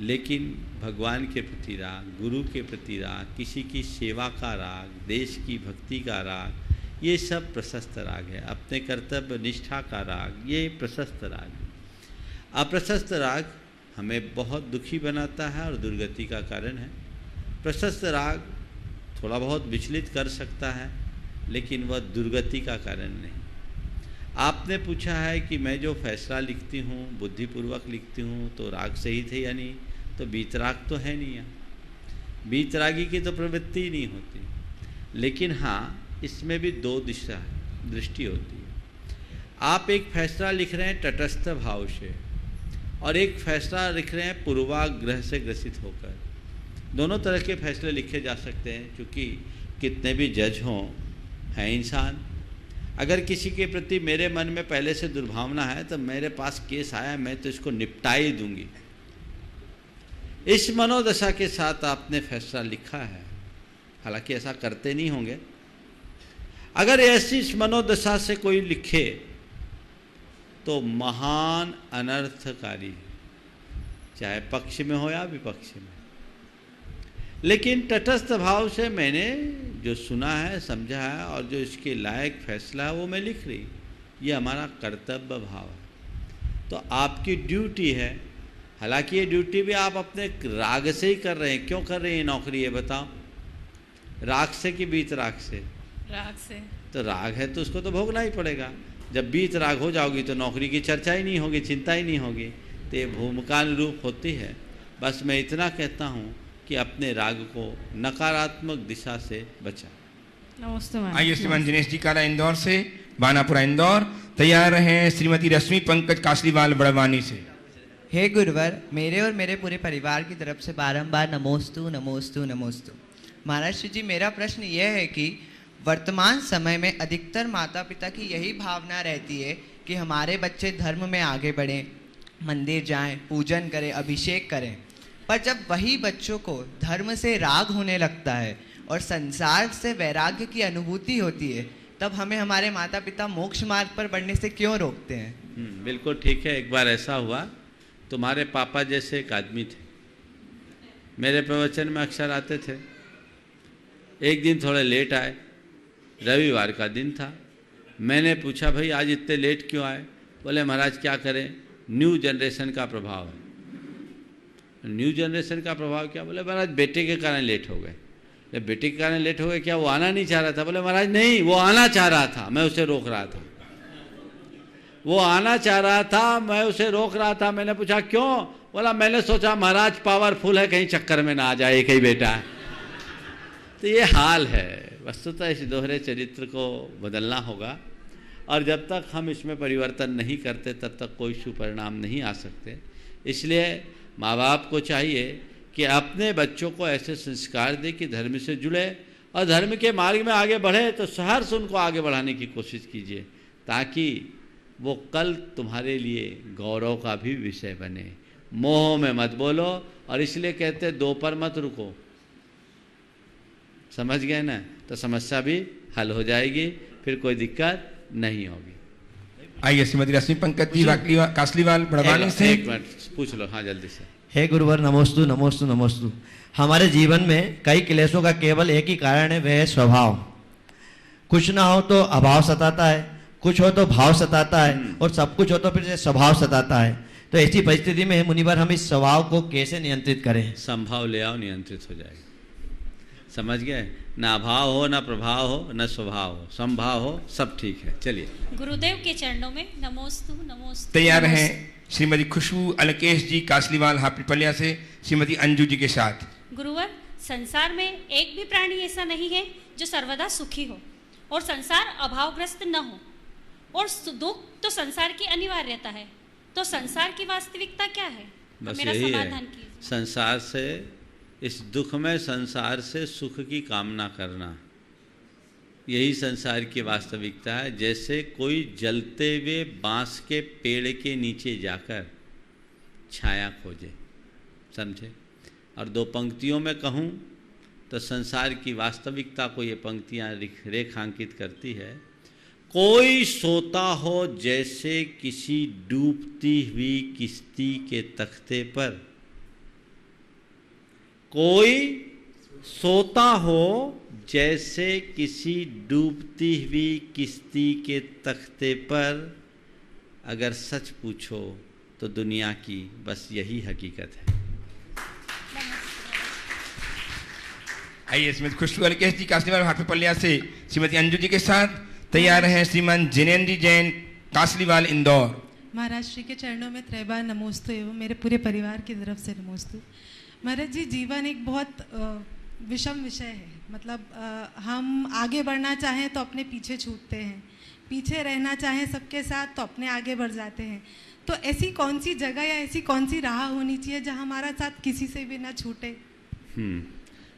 लेकिन भगवान के प्रति राग, गुरु के प्रति राग, किसी की सेवा का राग, देश की भक्ति का राग, ये सब प्रशस्त राग है। अपने कर्तव्य निष्ठा का राग, ये प्रशस्त राग है। अप्रशस्त राग हमें बहुत दुखी बनाता है और दुर्गति का कारण है। प्रशस्त राग थोड़ा बहुत विचलित कर सकता है, लेकिन वह दुर्गति का कारण नहीं। आपने पूछा है कि मैं जो फैसला लिखती हूँ, बुद्धिपूर्वक लिखती हूँ, तो राग सही थे या नहीं, तो बीतराग तो है नहीं। बीतरागी की तो प्रवृत्ति ही नहीं होती, लेकिन हाँ, इसमें भी दो दृष्टि होती है। आप एक फैसला लिख रहे हैं तटस्थ भाव से, और एक फैसला लिख रहे हैं पूर्वाग्रह से ग्रसित होकर। दोनों तरह के फैसले लिखे जा सकते हैं, क्योंकि कितने भी जज हों, हैं इंसान। अगर किसी के प्रति मेरे मन में पहले से दुर्भावना है, तो मेरे पास केस आया, मैं तो इसको निपटा ही दूंगी। इस मनोदशा के साथ आपने फैसला लिखा है, हालांकि ऐसा करते नहीं होंगे। अगर ऐसी इस मनोदशा से कोई लिखे तो महान अनर्थकारी है, चाहे पक्ष में हो या विपक्ष में। लेकिन तटस्थ भाव से मैंने जो सुना है, समझा है, और जो इसके लायक फैसला है वो मैं लिख रही। ये हमारा कर्तव्य भाव है। तो आपकी ड्यूटी है, हालांकि ये ड्यूटी भी आप अपने राग से ही कर रहे हैं। क्यों कर रहे हैं नौकरी, ये बताओ? राग से कि बीत राग से? राग से। तो राग है तो उसको तो भोगना ही पड़ेगा। जब बीत राग हो जाओगी तो नौकरी की चर्चा ही नहीं होगी, चिंता ही नहीं होगी। तो ये भूमिकानुरूप होती है। बस मैं इतना कहता हूँ कि अपने राग को नकारात्मक दिशा से बचा। नमस्ते। आइए श्रीमान दिनेश जी काला इंदौर से, बानापुरा इंदौर, तैयार हैं श्रीमती रश्मि पंकज कासलीवाल बड़वानी से। हे गुरुवर, मेरे और मेरे पूरे परिवार की तरफ से बारंबार नमोस्तु नमोस्तु नमोस्तु। महाराज जी, मेरा प्रश्न यह है कि वर्तमान समय में अधिकतर माता पिता की यही भावना रहती है कि हमारे बच्चे धर्म में आगे बढ़ें, मंदिर जाएं, पूजन करें, अभिषेक करें। पर जब वही बच्चों को धर्म से राग होने लगता है और संसार से वैराग्य की अनुभूति होती है, तब हमें हमारे माता पिता मोक्ष मार्ग पर बढ़ने से क्यों रोकते हैं? बिल्कुल ठीक है। एक बार ऐसा हुआ, तुम्हारे पापा जैसे एक आदमी थे, मेरे प्रवचन में अक्सर आते थे। एक दिन थोड़े लेट आए, रविवार का दिन था। मैंने पूछा, भाई आज इतने लेट क्यों आए? बोले महाराज क्या करें, न्यू जनरेशन का प्रभाव है। न्यू जनरेशन का प्रभाव क्या? बोले महाराज बेटे के कारण लेट हो गए। बेटे के कारण लेट हो गए, क्या वो आना नहीं चाह रहा था? बोले महाराज नहीं, वो आना चाह रहा था, मैं उसे रोक रहा था। वो आना चाह रहा था, मैं उसे रोक रहा था। मैंने पूछा क्यों? बोला मैंने सोचा महाराज पावरफुल है, कहीं चक्कर में ना आ जाए, एक ही बेटा है। तो ये हाल है। वस्तुतः इस दोहरे चरित्र को बदलना होगा, और जब तक हम इसमें परिवर्तन नहीं करते तब तक कोई सुपरिणाम नहीं आ सकते। इसलिए माँ बाप को चाहिए कि अपने बच्चों को ऐसे संस्कार दे कि धर्म से जुड़े और धर्म के मार्ग में आगे बढ़े। तो सहर्ष उनको आगे बढ़ाने की कोशिश कीजिए, ताकि वो कल तुम्हारे लिए गौरव का भी विषय बने। मोह में मत बोलो, और इसलिए कहते दो पर मत रुको। समझ गए ना? तो समस्या भी हल हो जाएगी, फिर कोई दिक्कत नहीं होगी। आइए श्रीमती रश्मि पंकज जी कासलीवाल बड़वानी से। एक मिनट पूछ लो, हाँ जल्दी से। हे गुरुवर, नमोस्तु नमोस्तु नमोस्तु। हमारे जीवन में कई क्लेशों का केवल एक ही कारण है, वह है स्वभाव। कुछ ना हो तो अभाव सताता है, कुछ हो तो भाव सताता है, और सब कुछ हो तो फिर स्वभाव सताता है। तो ऐसी परिस्थिति में मुनिवर हम इस स्वभाव को कैसे नियंत्रित करें? संभाव ले आओ, नियंत्रित हो जाएगा। समझ गए? ना भाव हो, ना प्रभाव हो, ना स्वभाव हो, संभाव हो, सब ठीक है। चलिए गुरुदेव के चरणों में नमोस्तु नमोस्तु। तैयार हैं श्रीमती खुशबू अलकेश जी कासलीवाल हापीपलिया से, श्रीमती अंजू जी के साथ। गुरुवर, संसार में एक भी प्राणी ऐसा नहीं है जो सर्वदा सुखी हो, और संसार अभावग्रस्त न हो, और दुख तो संसार की अनिवार्यता है। तो संसार की वास्तविकता क्या है? बस मेरा यही समाधान है, कीजिए। संसार से, इस दुख में संसार से सुख की कामना करना, यही संसार की वास्तविकता है। जैसे कोई जलते हुए बांस के पेड़ के नीचे जाकर छाया खोजे, समझे? और दो पंक्तियों में कहूँ तो संसार की वास्तविकता को ये पंक्तियाँ रेखांकित करती है। कोई सोता हो जैसे किसी डूबती हुई किश्ती के तख्ते पर, कोई सोता हो जैसे किसी डूबती हुई किश्ती के तख्ते पर। अगर सच पूछो तो दुनिया की बस यही हकीकत है। आइए श्रीमती खुशबू अलकेश जी कासलीवाल हाटपल्लिया से श्रीमती अंजू जी के साथ तैयार हैं श्रीमान जिनेन्द्र जैन कासलीवाल इंदौर। महाराज श्री के चरणों में त्रैबार नमोस्तु एवं मेरे पूरे परिवार की तरफ से नमोस्तु। महाराज जी, जीवन एक बहुत विषम विषय है। मतलब हम आगे बढ़ना चाहें तो अपने पीछे छूटते हैं, पीछे रहना चाहें सबके साथ तो अपने आगे बढ़ जाते हैं। तो ऐसी कौन सी जगह या ऐसी कौन सी राह होनी चाहिए जहाँ हमारा साथ किसी से भी ना छूटे?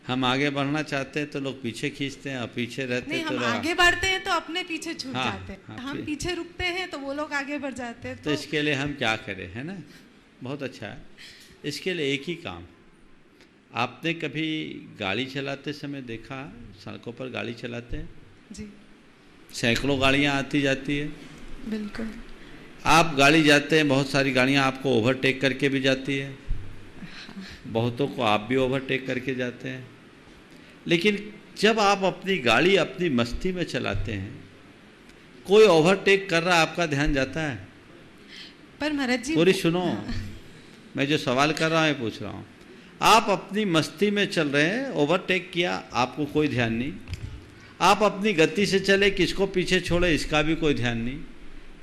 हम आगे बढ़ना चाहते हैं तो लोग पीछे खींचते हैं, और पीछे रहते हैं तो हम आगे बढ़ते हैं तो अपने पीछे छूट जाते हैं। हाँ, हम पीछे रुकते हैं तो वो लोग आगे बढ़ जाते हैं। तो इसके लिए हम क्या करें, है ना? बहुत अच्छा है। इसके लिए एक ही काम, आपने कभी गाड़ी चलाते समय देखा, सड़कों पर गाड़ी चलाते हैं जी, सैकड़ों गाड़ियाँ आती जाती है। बिल्कुल। आप गाड़ी जाते हैं, बहुत सारी गाड़ियाँ आपको ओवरटेक करके भी जाती है, बहुतों को आप भी ओवरटेक करके जाते हैं। लेकिन जब आप अपनी गाड़ी अपनी मस्ती में चलाते हैं, कोई ओवरटेक कर रहा, आपका ध्यान जाता है? पर महाराज जी पूरी सुनो, मैं जो सवाल कर रहा हूँ पूछ रहा हूँ। आप अपनी मस्ती में चल रहे हैं, ओवरटेक किया, आपको कोई ध्यान नहीं। आप अपनी गति से चले, किसको पीछे छोड़े, इसका भी कोई ध्यान नहीं।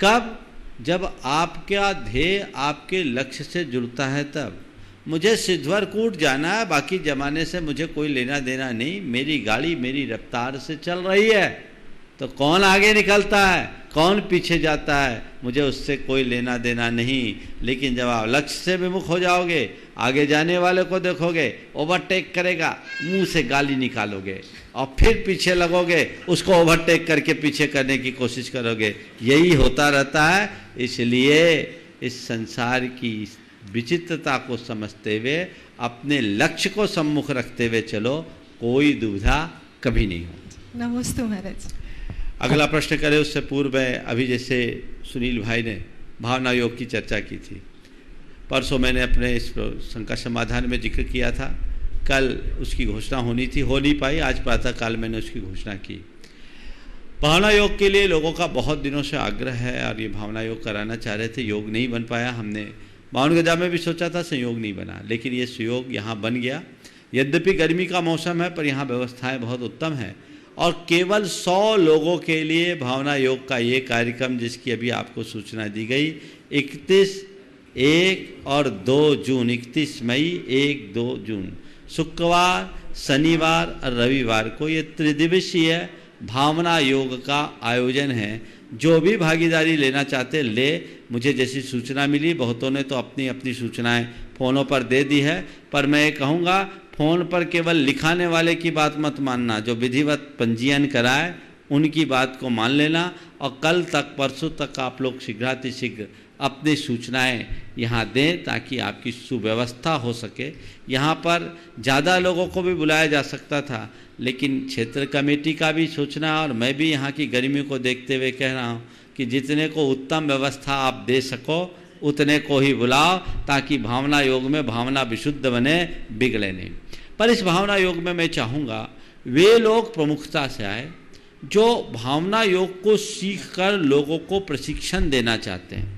कब? जब आपका ध्येय आपके लक्ष्य से जुड़ता है तब। मुझे सिद्धवरकूट जाना है, बाकी जमाने से मुझे कोई लेना देना नहीं, मेरी गाड़ी मेरी रफ्तार से चल रही है, तो कौन आगे निकलता है, कौन पीछे जाता है, मुझे उससे कोई लेना देना नहीं। लेकिन जब आप लक्ष्य से विमुख हो जाओगे, आगे जाने वाले को देखोगे, ओवरटेक करेगा, मुंह से गाली निकालोगे और फिर पीछे लगोगे, उसको ओवरटेक करके पीछे करने की कोशिश करोगे। यही होता रहता है। इसलिए इस संसार की विचित्रता को समझते हुए, अपने लक्ष्य को सम्मुख रखते हुए चलो, कोई दुविधा कभी नहीं हो। नमस्ते महाराज। अगला प्रश्न करें उससे पूर्व अभी जैसे सुनील भाई ने भावना योग की चर्चा की थी, परसों मैंने अपने इस शंका समाधान में जिक्र किया था, कल उसकी घोषणा होनी थी, हो नहीं पाई, आज प्रातःकाल मैंने उसकी घोषणा की। भावना योग के लिए लोगों का बहुत दिनों से आग्रह है और ये भावना योग कराना चाह रहे थे, योग नहीं बन पाया। हमने बावन गजा में भी सोचा था, संयोग नहीं बना, लेकिन ये सुयोग यहाँ बन गया। यद्यपि गर्मी का मौसम है, पर यहाँ व्यवस्थाएं बहुत उत्तम है और केवल 100 लोगों के लिए भावना योग का ये कार्यक्रम, जिसकी अभी आपको सूचना दी गई, 31, 1 और 2 जून, 31 मई, 1, 2 जून, शुक्रवार, शनिवार और रविवार को ये त्रिदिवसीय भावना योग का आयोजन है। जो भी भागीदारी लेना चाहते ले। मुझे जैसी सूचना मिली, बहुतों ने तो अपनी अपनी सूचनाएं फ़ोनों पर दे दी है, पर मैं ये कहूँगा, फ़ोन पर केवल लिखाने वाले की बात मत मानना, जो विधिवत पंजीयन कराए उनकी बात को मान लेना। और कल तक, परसों तक आप लोग शीघ्रातिशीघ्र अपनी सूचनाएं यहाँ दें, ताकि आपकी सुव्यवस्था हो सके। यहाँ पर ज़्यादा लोगों को भी बुलाया जा सकता था, लेकिन क्षेत्र कमेटी का भी सोचना, और मैं भी यहाँ की गर्मी को देखते हुए कह रहा हूँ कि जितने को उत्तम व्यवस्था आप दे सको उतने को ही बुलाओ, ताकि भावना योग में भावना विशुद्ध बने, बिगड़े नहीं। पर इस भावना योग में मैं चाहूँगा वे लोग प्रमुखता से आए जो भावना योग को सीखकर लोगों को प्रशिक्षण देना चाहते हैं।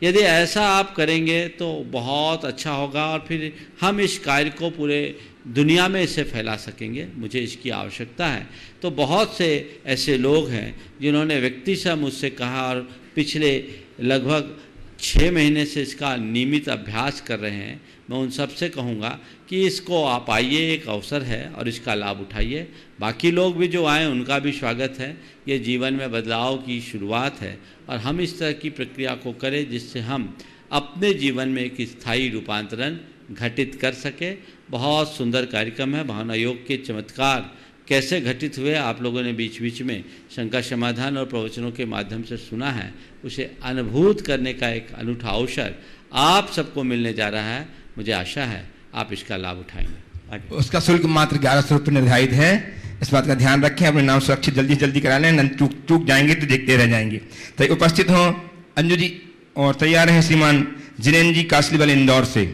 यदि ऐसा आप करेंगे तो बहुत अच्छा होगा, और फिर हम इस कार्य को पूरे दुनिया में इसे फैला सकेंगे। मुझे इसकी आवश्यकता है। तो बहुत से ऐसे लोग हैं जिन्होंने व्यक्ति से मुझसे कहा, और पिछले लगभग 6 महीने से इसका नियमित अभ्यास कर रहे हैं। मैं उन सब से कहूँगा कि इसको आप आइए, एक अवसर है और इसका लाभ उठाइए। बाकी लोग भी जो आए उनका भी स्वागत है। ये जीवन में बदलाव की शुरुआत है, और हम इस तरह की प्रक्रिया को करें जिससे हम अपने जीवन में एक स्थायी रूपांतरण घटित कर सके। बहुत सुंदर कार्यक्रम है। भावना योग के चमत्कार कैसे घटित हुए आप लोगों ने बीच बीच में शंका समाधान और प्रवचनों के माध्यम से सुना है। उसे अनुभूत करने का एक अनूठा अवसर आप सबको मिलने जा रहा है। मुझे आशा है आप इसका लाभ उठाएंगे। उसका शुल्क मात्र 1100 रुपये निर्धारित है। इस बात का ध्यान रखें, अपने नाम सुरक्षित जल्दी जल्दी करा लें, चूक जाएंगे तो देखते रह जाएंगे। तो उपस्थित हों अंजू जी, और तैयार हैं श्रीमान जिनेन्द्र जी कासलीवाल इंदौर से।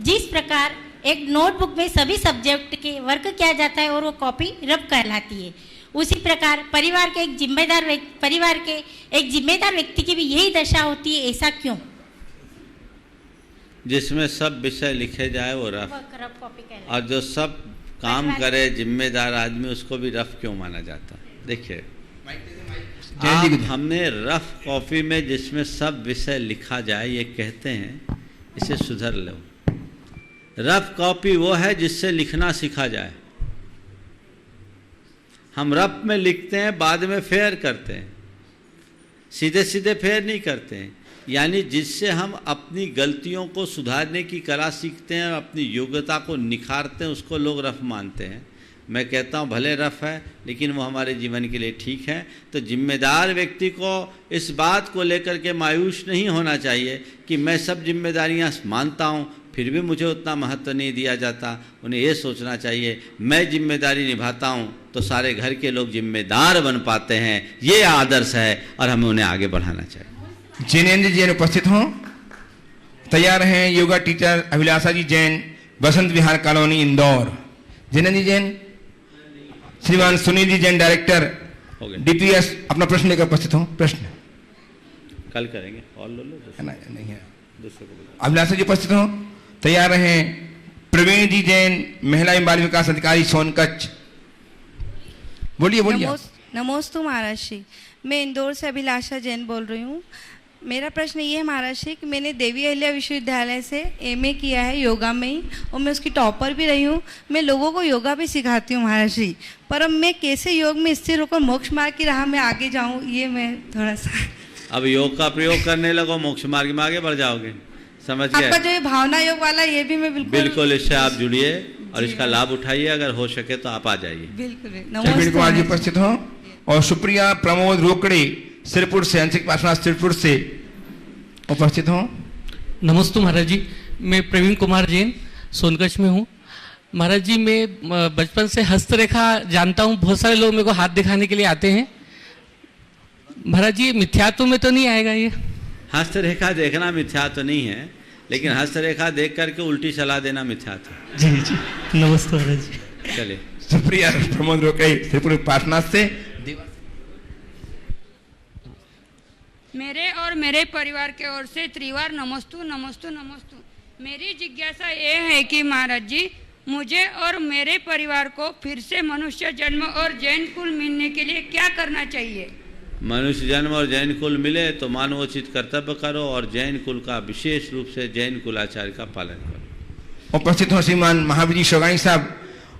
जिस प्रकार एक नोटबुक में सभी सब्जेक्ट के वर्क किया जाता है और वो कॉपी रब कहलाती है, उसी प्रकार परिवार के एक जिम्मेदार व्यक्ति की भी यही दशा होती है। ऐसा क्यों? जिसमें सब विषय लिखे जाए वो रफ, कॉपी कहलाता है। और जो सब काम करे जिम्मेदार आदमी उसको भी रफ क्यों माना जाता है? देखिए, हमने रफ कॉपी में जिसमें सब विषय लिखा जाए ये कहते हैं, इसे सुधर लो। रफ कॉपी वो है जिससे लिखना सीखा जाए। हम रफ में लिखते हैं, बाद में फेयर करते हैं, सीधे सीधे फेयर नहीं करते हैं। यानी जिससे हम अपनी गलतियों को सुधारने की कला सीखते हैं और अपनी योग्यता को निखारते हैं, उसको लोग रफ मानते हैं। मैं कहता हूँ भले रफ है लेकिन वो हमारे जीवन के लिए ठीक है। तो जिम्मेदार व्यक्ति को इस बात को लेकर के मायूस नहीं होना चाहिए कि मैं सब जिम्मेदारियाँ मानता हूँ फिर भी मुझे उतना महत्व नहीं दिया जाता। उन्हें ये सोचना चाहिए मैं जिम्मेदारी निभाता हूँ तो सारे घर के लोग जिम्मेदार बन पाते हैं। ये आदर्श है और हमें उन्हें आगे बढ़ाना चाहिए। जिनेन्द्र जैन उपस्थित हों, तैयार हैं योगा टीचर अभिलाषा जी जैन, बसंत विहार कॉलोनी, इंदौर। जिनेन्द्र जैन, श्रीमान सुनील जी जैन डायरेक्टर डीपीएस, अपना प्रश्न लेकर उपस्थित हों। प्रश्न कल करेंगे और लो नहीं है। दूसरे को अभिलाषा जी उपस्थित हों, तैयार हैं प्रवीण जी जैन, महिला एवं बाल विकास अधिकारी, सोनकच्छ। बोलिए बोलिए। नमोस्तु महाराज श्री, मैं इंदौर से अभिलाषा जैन बोल रही हूँ। मेरा प्रश्न ये है महाराज श्री कि मैंने देवी अहिल्या विश्वविद्यालय से एमए किया है योगा में ही, और मैं उसकी टॉपर भी रही हूँ। मैं लोगों को योगा भी सिखाती हूँ महाराज श्री, पर अब मैं कैसे योग में स्थिर होकर मोक्ष मार्ग की राह में आगे जाऊँ, ये मैं थोड़ा सा। अब योग का प्रयोग करने लगो, मोक्ष मार्ग में आगे बढ़ जाओगे। समझ गए? आपका जो ये भावना योग वाला ये भी मैं बिल्कुल इससे आप जुड़िए और इसका लाभ उठाइए। अगर हो सके तो आप आ जाइए। बिल्कुल। कुमार जी उपस्थित हों, और सुप्रिया प्रमोद रोकड़े सिरपुर से, अंशिक पार्श्वनाथ सिरपुर से उपस्थित हों। नमस्ते महाराज जी, मैं प्रवीण कुमार जैन सोनकच्छ में हूँ। महाराज जी मैं बचपन से हस्तरेखा जानता हूँ, बहुत सारे लोग मेरे को हाथ दिखाने के लिए आते हैं। महाराज जी मिथ्यात्व में तो नहीं आएगा ये? हस्तरेखा देखना मिथ्यात्व नहीं है, लेकिन हस्तरेखा देख करके उल्टी सलाह देना मिथ्यात्व। जी जी, नमस्ते महाराज जी। चलिए। सुप्रिया प्रमोद रोकड़े सिरपुर पार्श्वनाथ से। मेरे और मेरे परिवार के ओर से त्रिवार नमस्तु नमस्तु नमस्तु। मेरी जिज्ञासा ये है कि महाराज जी मुझे और मेरे परिवार को फिर से मनुष्य जन्म और जैन कुल मिलने के लिए क्या करना चाहिए? मनुष्य जन्म और जैन कुल मिले तो मानवोचित कर्तव्य करो और जैन कुल का विशेष रूप से जैन कुलाचार्य का पालन करो। उपस्थित हो श्रीमान महावीर जी शोगाई साहब,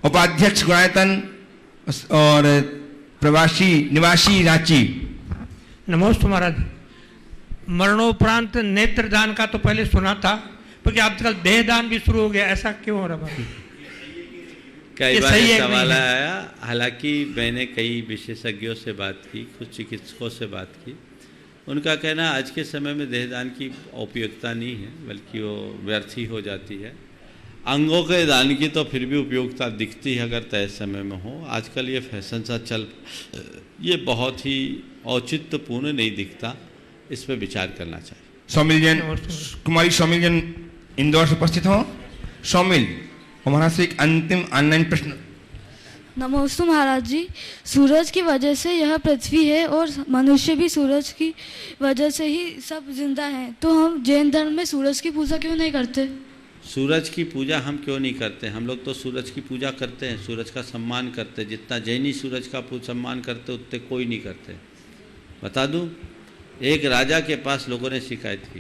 उपाध्यक्ष गुणायतन और प्रवासी निवासी रांची। नमस्ते महाराज। मरणोपरांत नेत्रदान का तो पहले सुना था, क्योंकि आजकल देहदान भी शुरू हो गया, ऐसा क्यों हो रहा है? कई बार सवाल आया, हालांकि मैंने कई विशेषज्ञों से बात की, कुछ चिकित्सकों से बात की। उनका कहना आज के समय में देहदान की उपयोगिता नहीं है, बल्कि वो व्यर्थ ही हो जाती है। अंगों के दान की तो फिर भी उपयोगिता दिखती है अगर तय समय में हो। आजकल ये फैशन सा चल, ये बहुत ही औचित्यपूर्ण नहीं दिखता, इस पर विचार करना चाहिए। सौमिल जैन, कुमारी सौमिल जैन इंदौर से उपस्थित हो। सौमिल, हमारा से एक अंतिम ऑनलाइन प्रश्न। नमस्ते महाराज जी, सूरज की वजह से यह पृथ्वी है और मनुष्य भी सूरज की वजह से ही सब जिंदा हैं, तो हम जैन धर्म में सूरज की पूजा क्यों नहीं करते? सूरज की पूजा हम क्यों नहीं करते? हम लोग तो सूरज की पूजा करते हैं, सूरज का सम्मान करते हैं। जितना जैनी सूरज का सम्मान करते उतने कोई नहीं करते। बता दूं, एक राजा के पास लोगों ने शिकायत की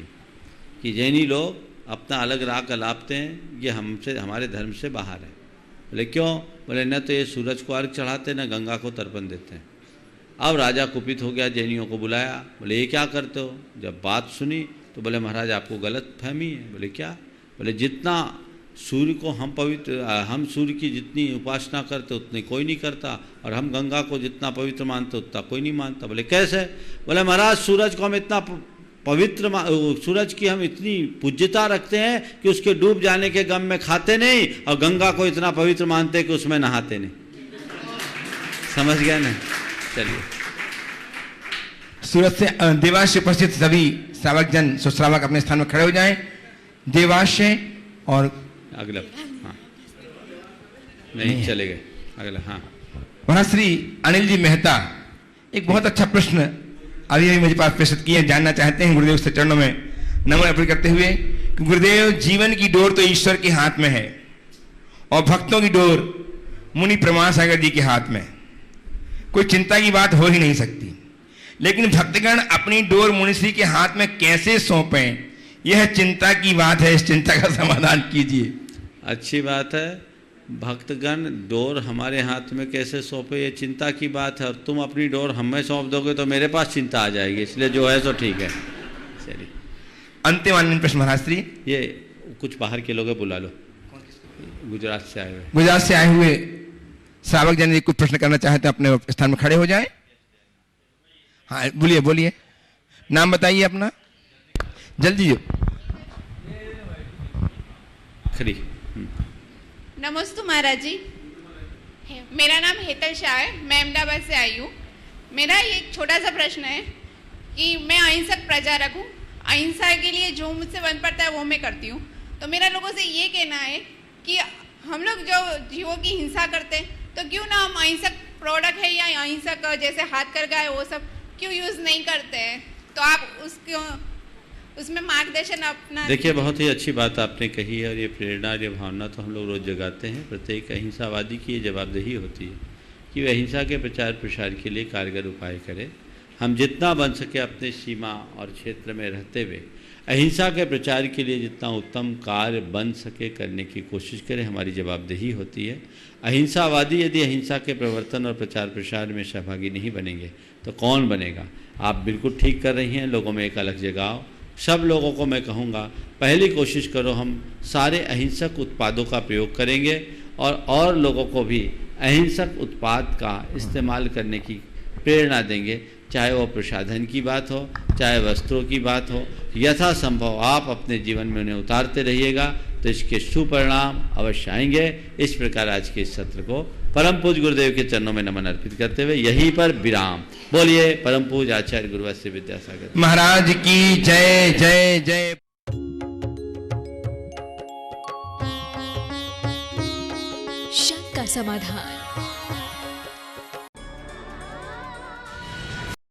कि जैनी लोग अपना अलग राग अलापते हैं, ये हमसे हमारे धर्म से बाहर है। बोले क्यों? बोले न तो ये सूरज को अर्घ चढ़ाते न गंगा को तर्पण देते हैं। अब राजा कुपित हो गया, जैनियों को बुलाया, बोले ये क्या करते हो? जब बात सुनी तो बोले महाराज आपको गलत फहमी है। बोले क्या? बोले जितना सूर्य को हम सूर्य की जितनी उपासना करते उतनी कोई नहीं करता, और हम गंगा को जितना पवित्र मानते उतना कोई नहीं मानता। बोले कैसे? बोले महाराज सूरज को हम इतना पवित्र, सूरज की हम इतनी पूज्यता रखते हैं कि उसके डूब जाने के गम में खाते नहीं, और गंगा को इतना पवित्र मानते हैं कि उसमें नहाते नहीं। समझ गया ना? चलिए। सूरत से देवास से उपस्थित सभी श्रावक जन, सुश्रावक अपने स्थान में खड़े हो जाएं। देवास से और अगला, हाँ नहीं चले गए, अगला, हाँ। वहाँ श्री अनिल जी मेहता एक बहुत अच्छा प्रश्न अभी मुझे पास प्रस्तुत किए, जानना चाहते हैं गुरुदेव से चरणों में नमन अर्पित करते हुए कि गुरुदेव, जीवन की डोर तो ईश्वर के हाथ में है और भक्तों की डोर मुनि प्रमाण सागर जी के हाथ में। कोई चिंता की बात हो ही नहीं सकती। लेकिन भक्तगण अपनी डोर मुनिश्री के हाथ में कैसे सौंपें, यह चिंता की बात है। इस चिंता का समाधान कीजिए। अच्छी बात है। भक्तगण डोर हमारे हाथ में कैसे सौंपे, ये चिंता की बात है। और तुम अपनी डोर हमें सौंप दोगे तो मेरे पास चिंता आ जाएगी। इसलिए जो है सो ठीक है। चलिए, अंतिम प्रश्न महाराज श्री। ये कुछ बाहर के लोग बुला लो, गुजरात से आए हुए। गुजरात से आए हुए श्रावक जन कुछ प्रश्न करना चाहे तो अपने स्थान में खड़े हो जाएं। हाँ, बोलिए बोलिए, नाम बताइए अपना, जल्दी जो खड़ी। नमस्ते महाराज जी, मेरा नाम हेतल शाह है, मैं अहमदाबाद से आई हूँ। मेरा एक छोटा सा प्रश्न है कि मैं अहिंसक प्रचारक हूँ। अहिंसा के लिए जो मुझसे बन पड़ता है वो मैं करती हूँ। तो मेरा लोगों से ये कहना है कि हम लोग जो जीवों की हिंसा करते हैं तो क्यों ना हम अहिंसक प्रोडक्ट है या अहिंसक जैसे हाथ कर गाय वो सब क्यों यूज़ नहीं करते हैं? तो आप उसमें मार्गदर्शन अपना। देखिए, बहुत ही अच्छी बात आपने कही है और ये प्रेरणा, ये भावना तो हम लोग रोज़ जगाते हैं। प्रत्येक अहिंसावादी की ये जवाबदेही होती है कि वे अहिंसा के प्रचार प्रसार के लिए कारगर उपाय करें। हम जितना बन सके अपने सीमा और क्षेत्र में रहते हुए अहिंसा के प्रचार के लिए जितना उत्तम कार्य बन सके करने की कोशिश करें, हमारी जवाबदेही होती है। अहिंसावादी यदि अहिंसा के प्रवर्तन और प्रचार प्रसार में सहभागी नहीं बनेंगे तो कौन बनेगा? आप बिल्कुल ठीक कर रही हैं। लोगों में एक अलग जगाओ। सब लोगों को मैं कहूँगा, पहली कोशिश करो हम सारे अहिंसक उत्पादों का प्रयोग करेंगे और लोगों को भी अहिंसक उत्पाद का इस्तेमाल करने की प्रेरणा देंगे। चाहे वो प्रसाधन की बात हो, चाहे वस्त्रों की बात हो, यथासंभव आप अपने जीवन में उन्हें उतारते रहिएगा तो इसके सुपरिणाम अवश्य आएंगे। इस प्रकार आज के इस सत्र को परम पूज्य गुरुदेव के चरणों में नमन अर्पित करते हुए यहीं पर विराम। बोलिए परम पूज्य आचार्य गुरुवत्स्य विद्यासागर महाराज की जय जय जय। शंका समाधान।